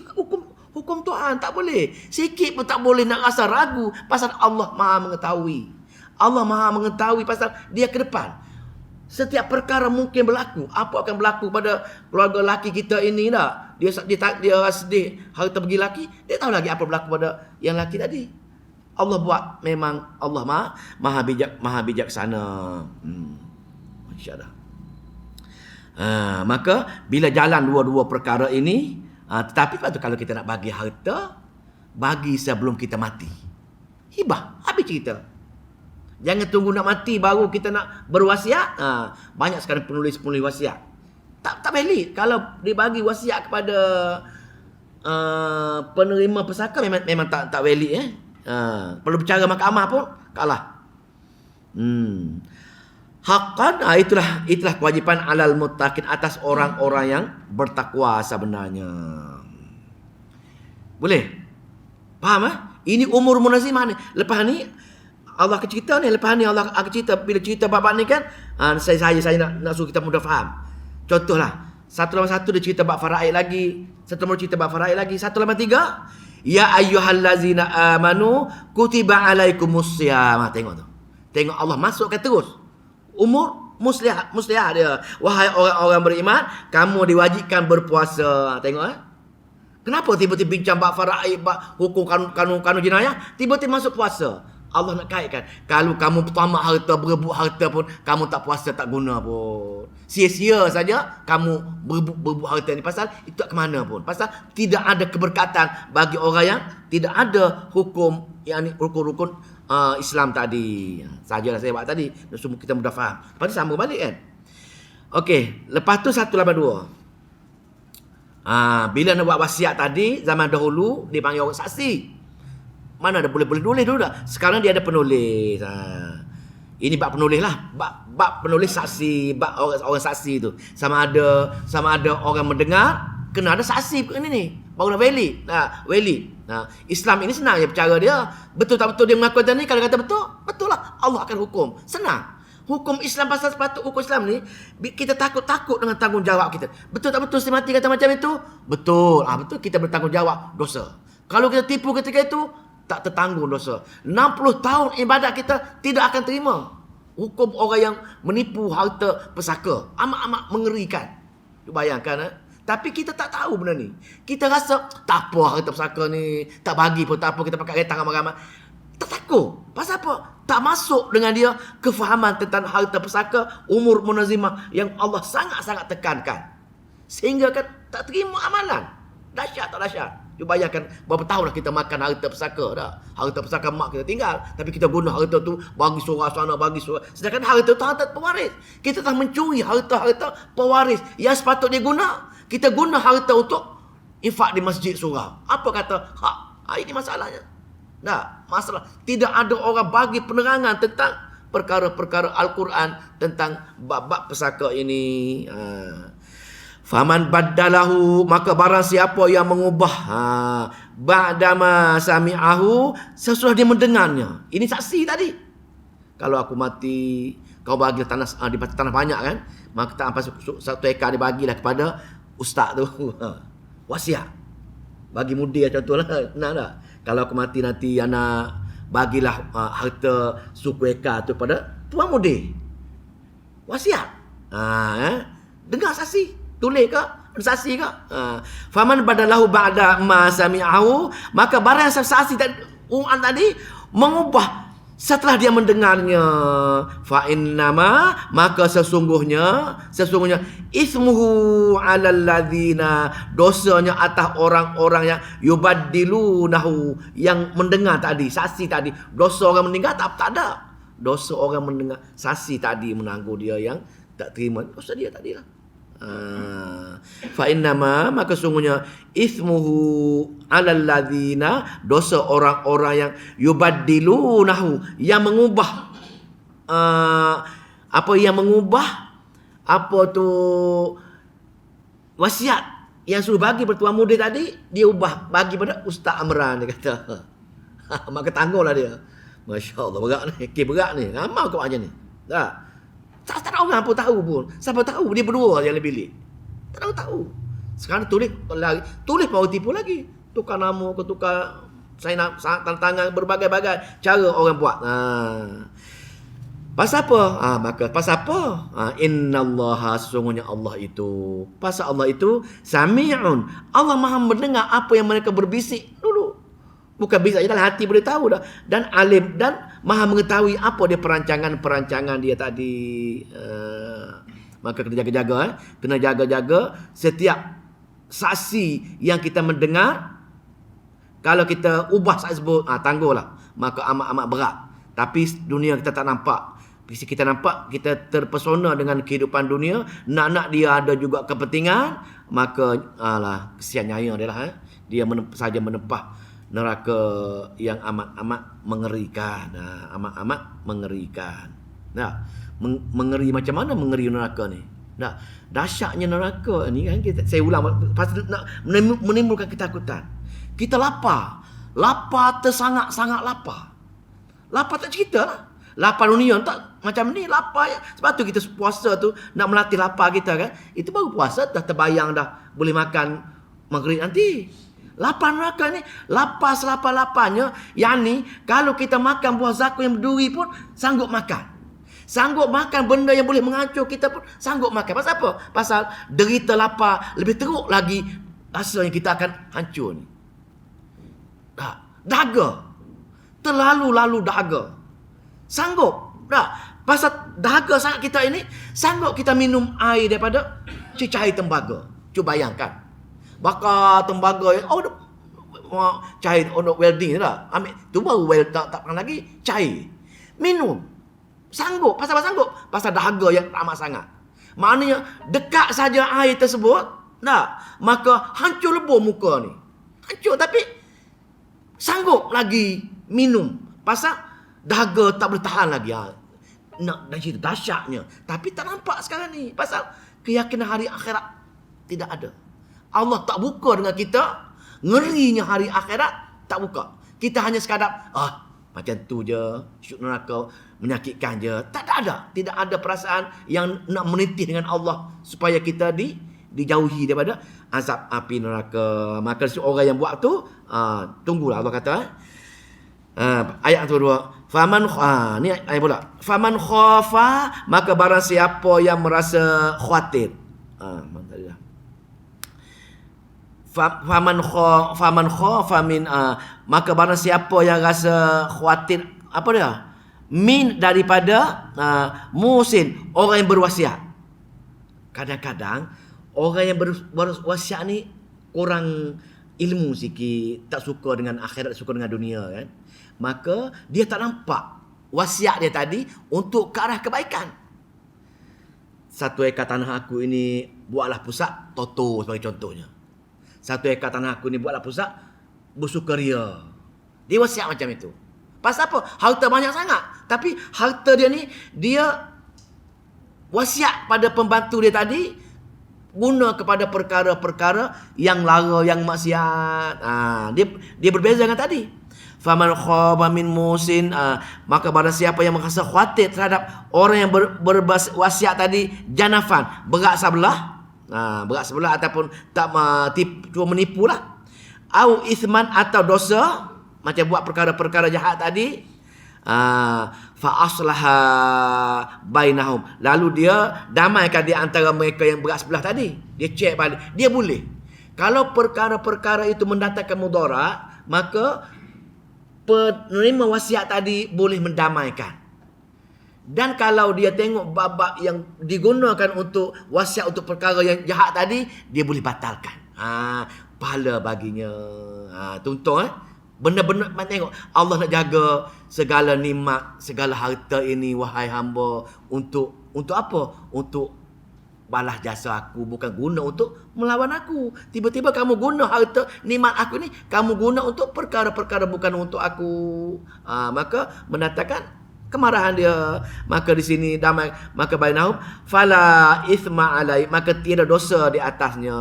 hukum Tuhan, tak boleh. Sikit pun tak boleh nak rasa ragu pasal Allah Maha mengetahui. Allah Maha mengetahui pasal dia ke depan. Setiap perkara mungkin berlaku. Apa akan berlaku pada keluarga laki kita ini dah. Dia sedih harta pergi laki, dia tahu lagi apa berlaku pada yang laki tadi. Allah buat memang Allah Maha bijaksana. Masya-Allah. Maka bila jalan dua-dua perkara ini, tetapi kalau kita nak bagi harta, bagi sebelum kita mati. Hibah, habis cerita. Jangan tunggu nak mati baru kita nak berwasiat. Banyak sekarang penulis wasiat. Tak valid. Kalau dibagi wasiat kepada penerima pesaka memang tak valid. Perlu bercara mahkamah pun kalah. Haqqan, itulah kewajipan alal muttaqin atas orang-orang yang bertakwa sebenarnya. Boleh? Faham? Ini umur munazimah ni. Lepas ni Allah akan cerita ni. Lepas ni Allah akan cerita. Bila cerita bab ni kan, saya nak suruh kita mudah faham. Contohlah, satu lama satu dia cerita bab faraid lagi. Satu lama cerita bab faraid lagi. Satu lama tiga, ya ayyuhallazina amanu kutiba alaikumus syiyam. Tengok tu. Tengok Allah masukkan terus. Umur muslihah dia. Wahai orang-orang beriman, kamu diwajibkan berpuasa. Tengok Kenapa tiba-tiba bincang bab faraid, bab hukum kanun jenayah, tiba-tiba masuk puasa? Allah nak kaitkan. Kalau kamu tamak harta, berebut harta pun, kamu tak puasa tak guna pun. Sia-sia saja kamu berebut harta ni. Pasal itu tak ke mana pun. Pasal tidak ada keberkatan bagi orang yang tidak ada hukum, yang rukun-rukun Islam tadi. Sajalah saya buat tadi. Semua kita mudah faham. Lepas tu sambung balik kan. Okey. Lepas tu 182. Bila nak buat wasiat tadi, zaman dahulu dipanggil orang saksi. Mana ada boleh tulis dulu dah. Sekarang dia ada penulis. Ini bab penulis lah. Bab penulis saksi, bab orang saksi tu. Sama ada orang mendengar, kena ada saksi ini ni. Barulah valid. Valid. Islam ini senang je percara dia. Betul tak betul dia mengaku tadi? Kalau kata betul lah. Allah akan hukum. Senang. Hukum Islam pasal sepatut hukum Islam ni, kita takut dengan tanggungjawab kita. Betul tak betul si mati kata macam itu? Betul. Betul, kita bertanggungjawab dosa. Kalau kita tipu ketika itu, tak tertanggung dosa. 60 tahun ibadat kita tidak akan terima hukum orang yang menipu harta pesaka. Amat-amat mengerikan. Bayangkan. Tapi kita tak tahu benda ni. Kita rasa tak apa harta pesaka ni, tak bagi pun tak apa, kita pakai retang ramai-ramai. Tak takut. Pasal apa? Tak masuk dengan dia kefahaman tentang harta pesaka, umur munazimah yang Allah sangat-sangat tekankan. Sehingga kan tak terima amalan. Dahsyat tak dahsyat? Cuba bayangkan berapa tahun dah kita makan harta pesaka dah. Harta pesaka mak kita tinggal, tapi kita guna harta tu bagi surah sana, bagi surah. Sedangkan harta tu harta pewaris. Kita telah mencuri harta-harta pewaris yang sepatutnya guna. Kita guna harta untuk infak di masjid surah. Apa kata hak? Ini masalahnya. Masalah. Tidak ada orang bagi penerangan tentang perkara-perkara Al-Quran tentang bab-bab pesaka ini. Faman baddalahu, maka barang siapa yang mengubah ba'dama sami'ahu, sesudah dia mendengarnya. Ini saksi tadi. Kalau aku mati, kau bagi tanah di tanah banyak kan, maka tak apa satu ekar dibagilah kepada ustaz tu. Wasiat. Bagi mudir contohlah. Benar tak? Kalau aku mati nanti anak bagilah harta suku ekar tu pada tuan mudir. Wasiat. Dengar saksi. Tulis ke? Saksi ke? Faman badalahu ba'da ma sami'ahu, maka barang yang saksi tadi mengubah setelah dia mendengarnya, fa innama, maka sesungguhnya ismuhu 'alal ladzina, dosanya atas orang-orang yang yubaddilunahu, yang mendengar tadi, saksi tadi. Dosa orang mendengar tak ada. Dosa orang mendengar, saksi tadi menanggung dia yang tak terima. Dosa dia tadilah. Fa innama, maka sungguhnya ismuhu 'alal ladzina, dosa orang-orang yang yubaddilunahu, yang mengubah yang mengubah apa tu wasiat yang suruh bagi bertuan muda tadi, dia ubah bagi pada Ustaz Amran, dia kata. Maka tangguhlah dia. Masya-Allah, berat ni, berat ni. Amal kau aja ni. Tak ada orang pun tahu pun. Siapa tahu dia berdua yang pilih. Tak tahu. Sekarang tulis lagi, tulis baru tipu lagi. Tukar nama ke tukar tantangan berbagai-bagai cara orang buat. Pasal apa? Maka pasal apa? Innallaha, sesungguhnya Allah itu. Pasal Allah itu sami'un. Allah Maha mendengar apa yang mereka berbisik dulu. Bukan bisik dalam hati boleh tahu dah. Dan alim dan Maha mengetahui apa dia perancangan-perancangan dia tadi. Maka kena jaga-jaga. Kena jaga-jaga setiap saksi yang kita mendengar. Kalau kita ubah saksi tersebut, tangguhlah. Maka amat-amat berat. Tapi dunia kita tak nampak. Kita nampak, kita terpesona dengan kehidupan dunia. Nak-nak dia ada juga kepentingan. Maka, kesian nyaya dia lah. Dia saja menempah neraka yang amat-amat mengerikan. Amat-amat mengerikan. Mengeri macam mana mengeri neraka ni? Dahsyatnya neraka ni kan, saya ulang, pasti nak menimbulkan ketakutan. Kita lapar. Lapar tersangat-sangat lapar. Lapar tak cerita lah. Lapar dunia tak macam ni, lapar. Sebab tu kita puasa tu nak melatih lapar kita kan. Itu baru puasa dah terbayang dah boleh makan maghrib nanti. Lapar neraka ni, lapar selapar-laparnya. Yang ni, kalau kita makan buah zakum yang berduri pun, sanggup makan. Sanggup makan benda yang boleh menghancur kita pun, sanggup makan. Pasal apa? Pasal derita lapar, lebih teruk lagi rasanya kita akan hancur ni. Dahaga. Terlalu dahaga. Sanggup. Pasal dahaga sangat kita ini, sanggup kita minum air daripada cecair tembaga. Cuba bayangkan. Bakar tembaga yang cair untuk welding dah. Ambil tu baru weld, tak lagi cair. Minum. Sanggup. Pasal apa sanggup? Pasal dahaga yang amat sangat. Maknanya dekat saja air tersebut, maka hancur lebur muka ni. Hancur, tapi sanggup lagi minum. Pasal dahaga tak boleh tahan lagi. Nak cerita dahsyatnya. Tapi tak nampak sekarang ni. Pasal keyakinan hari akhirat tidak ada. Allah tak buka dengan kita. Ngerinya hari akhirat tak buka. Kita hanya sekadar macam tu je, syuk neraka, menyakitkan je. Tak ada. Tidak ada perasaan yang nak menitih dengan Allah supaya kita dijauhi daripada azab api neraka. Maka orang yang buat tu, tunggulah Allah kata. Ayat kedua. Ni ayat pula. Faman khafa, maka barang siapa yang merasa khawatir. Faman khafa min, maka barang siapa yang rasa khawatir, apa dia? Min daripada musin, orang yang berwasiat. Kadang-kadang orang yang berwasiat ni kurang ilmu sikit, tak suka dengan akhirat, suka dengan dunia kan. Maka dia tak nampak wasiat dia tadi untuk ke arah kebaikan. 1 ekar tanah aku ini buatlah pusat toto sebagai contohnya. 1 ekar tanah aku ni buatlah pusat bersukaria. Dia wasiat macam itu. Pasal apa? Harta banyak sangat. Tapi harta dia ni, dia wasiat pada pembantu dia tadi, guna kepada perkara-perkara yang lara, yang maksiat. Dia berbeza dengan tadi. Faman khaba min musin, maka barang siapa yang merasa khawatir terhadap orang yang berwasiat tadi, janafan, berat sebelah. Berat sebelah ataupun tak cuma menipu lah. Au isman, atau dosa, macam buat perkara-perkara jahat tadi. Fa aslaha bainahum, lalu dia damaikan di antara mereka yang berat sebelah tadi. Dia cek balik, dia boleh. Kalau perkara-perkara itu mendatangkan mudarat, maka penerima wasiat tadi boleh mendamaikan. Dan kalau dia tengok bab-bab yang digunakan untuk wasiat untuk perkara yang jahat tadi, dia boleh batalkan. Pahala baginya. Contoh benar-benar tengok Allah nak jaga segala nikmat, segala harta ini wahai hamba untuk apa? Untuk balas jasa aku, bukan guna untuk melawan aku. Tiba-tiba kamu guna harta nikmat aku ni, kamu guna untuk perkara-perkara bukan untuk aku. Maka mendatangkan kemarahan dia. Maka di sini damai, maka bainahum fala ithma alai, maka tiada dosa di atasnya.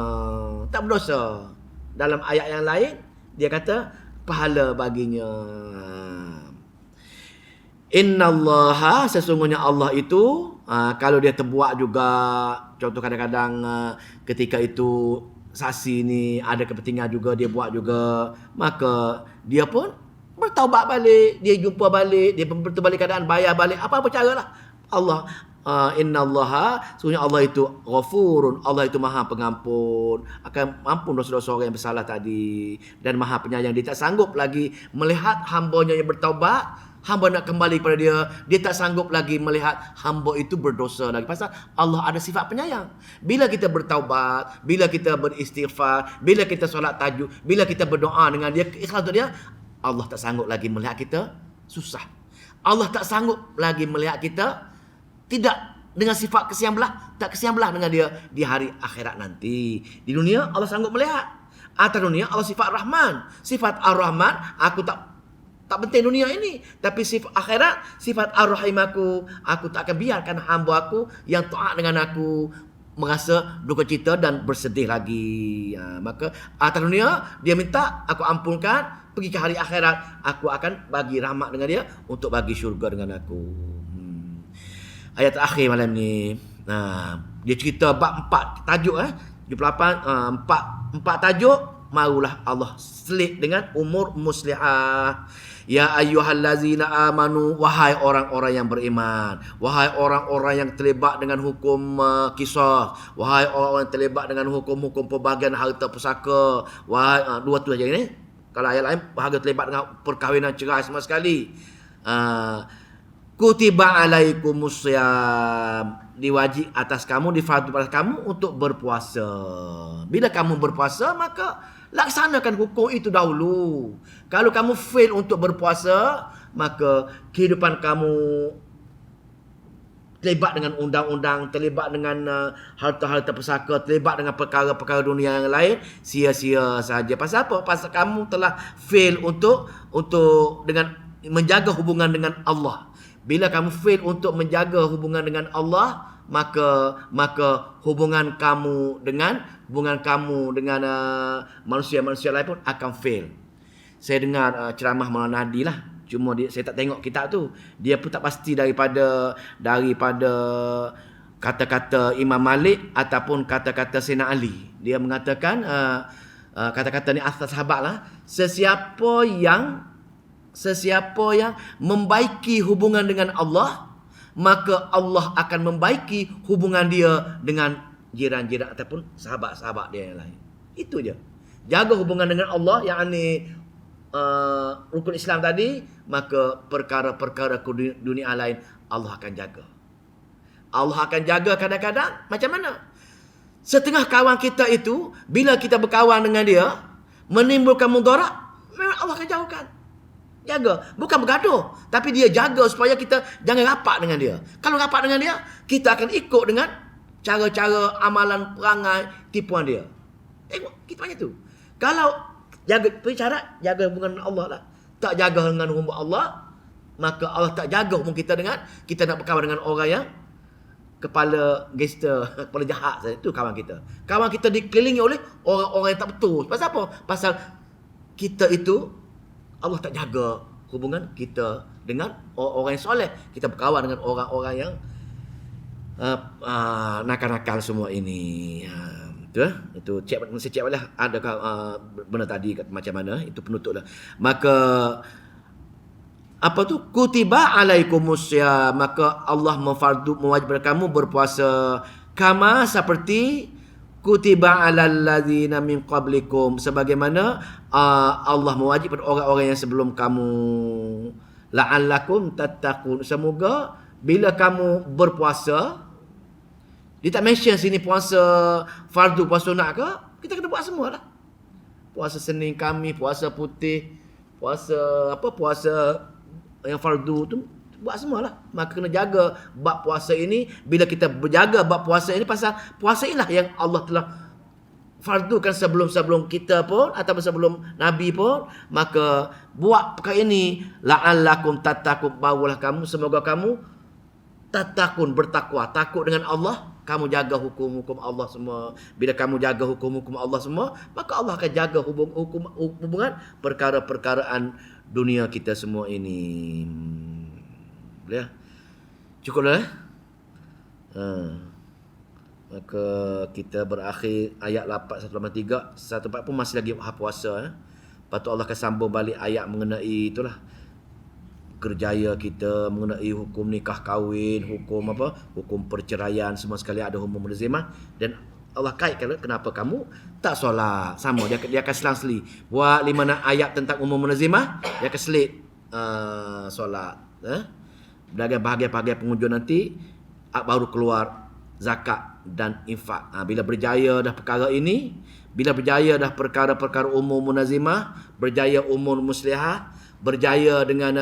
Tak berdosa. Dalam ayat yang lain dia kata pahala baginya. Innallaha, sesungguhnya Allah itu kalau dia terbuat juga, contoh kadang-kadang ketika itu saksi ni ada kepentingan juga, dia buat juga, maka dia pun bertaubat balik, dia jumpa balik, dia berbalik keadaan, bayar balik, apa-apa caralah. Allah innallaha, sesungguhnya Allah itu ghafurun, Allah itu maha pengampun, akan ampun dosa-dosa orang yang bersalah tadi, dan maha penyayang. Dia tak sanggup lagi melihat hambanya yang bertaubat, hamba nak kembali kepada dia, dia tak sanggup lagi melihat hamba itu berdosa lagi. Pasal Allah ada sifat penyayang. Bila kita bertaubat, bila kita beristighfar, bila kita solat tahajud, bila kita berdoa dengan dia, ikhlas untuk dia, Allah tak sanggup lagi melihat kita susah. Allah tak sanggup lagi melihat kita tidak dengan sifat kesian belah, tak kesian belah dengan dia di hari akhirat nanti. Di dunia Allah sanggup melihat. Atas dunia Allah sifat Rahman, sifat Ar-Rahman, aku tak penting dunia ini, tapi sifat akhirat, sifat Ar-Rahim aku tak akan biarkan hamba aku yang taat dengan aku merasa duka cita dan bersedih lagi. Maka atas dunia dia minta aku ampunkan, pergi ke hari akhirat aku akan bagi rahmat dengan dia untuk bagi syurga dengan aku. Ayat terakhir malam ni, dia cerita bab 4 tajuk 78, empat tajuk, marulah Allah selit dengan umur muslihah. Ya ayyuhallazina amanu, wahai orang-orang yang beriman, wahai orang-orang yang terlibat dengan hukum kisah, wahai orang-orang yang terlibat dengan hukum-hukum pembagian harta pusaka, wahai dua tu aja ni. Kalau ayat lain bahagia terlibat dengan perkahwinan cerai sama sekali. Kutiba alaikumusiyam, diwajib atas kamu, difardu atas kamu untuk berpuasa. Bila kamu berpuasa, maka laksanakan hukum itu dahulu. Kalau kamu fail untuk berpuasa, maka kehidupan kamu terlibat dengan undang-undang, terlibat dengan harta-harta pusaka, terlibat dengan perkara-perkara dunia yang lain, sia-sia saja. Pasal apa? Pasal kamu telah fail untuk dengan menjaga hubungan dengan Allah. Bila kamu fail untuk menjaga hubungan dengan Allah, maka hubungan kamu dengan manusia-manusia lain pun akan fail. Saya dengar ceramah Maulana Hadi lah, cuma saya tak tengok kitab tu. Dia pun tak pasti daripada kata-kata Imam Malik ataupun kata-kata Sayyidina Ali. Dia mengatakan kata-kata ni asal sahabat lah, sesiapa yang membaiki hubungan dengan Allah, maka Allah akan membaiki hubungan dia dengan jiran-jiran ataupun sahabat-sahabat dia yang lain. Itu je. Jaga hubungan dengan Allah, yang ini rukun Islam tadi, maka perkara-perkara dunia lain Allah akan jaga. Allah akan jaga. Kadang-kadang macam mana? Setengah kawan kita itu, bila kita berkawan dengan dia, menimbulkan mudarat, memang Allah akan jauhkan. Jaga, bukan bergaduh, tapi dia jaga supaya kita jangan rapat dengan dia. Kalau rapat dengan dia, kita akan ikut dengan cara-cara amalan perangai tipuan dia. Tengok, kita macam tu. Kalau jaga syarat, jaga hubungan dengan Allah lah. Tak jaga dengan hubungan Allah, maka Allah tak jaga hubungan kita dengan kita nak berkawan dengan orang yang kepala gangster, kepala jahat saja. Itu kawan kita. Kawan kita dikelilingi oleh orang-orang yang tak betul. Pasal apa? Pasal kita itu Allah tak jaga hubungan kita dengan orang yang soleh. Kita berkawan dengan orang-orang yang nakal-nakal semua ini. Itu mesti cek balik adakah benda tadi macam mana. Itu penutup dah. Maka apa tu? Kutiba alaikumusya, maka Allah mewajibkan kamu berpuasa, kama seperti kutiba alal ladzina min qablikum, sebagaimana Allah mewajibkan orang-orang yang sebelum kamu, la'allakum tattaqun, semoga bila kamu berpuasa. Dia tak mention sini puasa fardu, puasa sunat ke, kita kena buat semua lah. Puasa Senin, Khamis, puasa putih, puasa yang fardu tu buat semualah. Maka kena jaga bab puasa ini. Bila kita berjaga bab puasa ini, pasal puasa inilah yang Allah telah fardukan sebelum kita pun ataupun sebelum Nabi pun. Maka buat perkara ini, la'allakum tattaqun, barulah kamu, semoga kamu tattaqun, bertakwa, takut dengan Allah. Kamu jaga hukum-hukum Allah semua. Bila kamu jaga hukum-hukum Allah semua, maka Allah akan jaga hubungan perkara-perkaraan dunia kita semua ini. Boleh? Cukup dah. Maka kita berakhir ayat 183. 184 pun masih lagi puasa. Lepas tu Allah akan sambung balik ayat mengenai itulah kerjaya kita, mengenai hukum nikah kahwin, hukum apa, hukum perceraian, semua sekali ada hukum mulazimah. Dan Allah kaitkan kenapa kamu tak solat. Sama, dia akan selang-seli buat 5 ayat tentang umum mulazimah, dia akan selit solat. Bahagian-bahagian penghujung nanti baru keluar zakat dan infak. Bila berjaya dah perkara ini, bila berjaya dah perkara-perkara umum munazimah, berjaya umum muslihah, berjaya dengan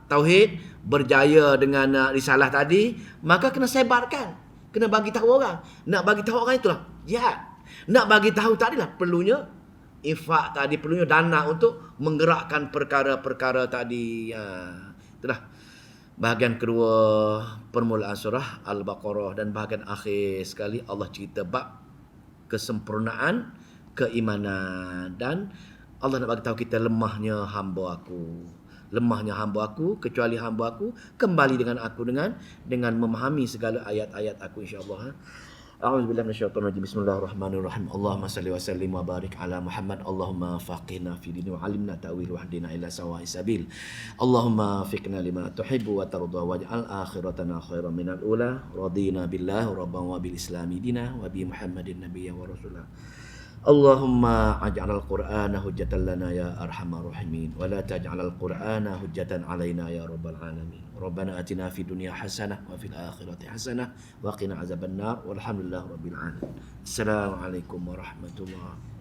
tauhid, berjaya dengan risalah tadi, maka kena sebarkan, kena bagi tahu orang. Nak bagi tahu orang itulah jihad. Nak bagi tahu tadilah perlunya infak tadi, perlunya dana untuk menggerakkan perkara-perkara tadi. Itulah bahagian kedua permulaan surah Al-Baqarah. Dan bahagian akhir sekali Allah cerita bab kesempurnaan keimanan. Dan Allah nak bagi tahu kita lemahnya hamba aku. Lemahnya hamba aku, kecuali hamba aku kembali dengan aku dengan memahami segala ayat-ayat aku, insya-Allah. A'udzubillahi minasyaitonir rajim. Bismillahirrahmanirrahim. Allahumma salli wa sallim wa barik ala Muhammad. Allahumma faqihna fi dini wa 'allimna ta'wil wa hdina ila sawa'is sabil. Allahumma fiqna lima tuhibbu wa tarda waj'al akhiratana khairan minal ula. Radina billahi rabban wa bil islami dina wa bi Muhammadin nabiyyan wa rasulah. Allahumma aj'alal Qur'ana hujjatan lana ya arhamar rahimin wa la taj'alal Qur'ana hujjatan alaina ya rabbal alamin. Rabbana atina fid dunya hasanah wa fil akhirati hasanah wa qina azabannar walhamdulillahi rabbil alamin. Assalamualaikum warahmatullahi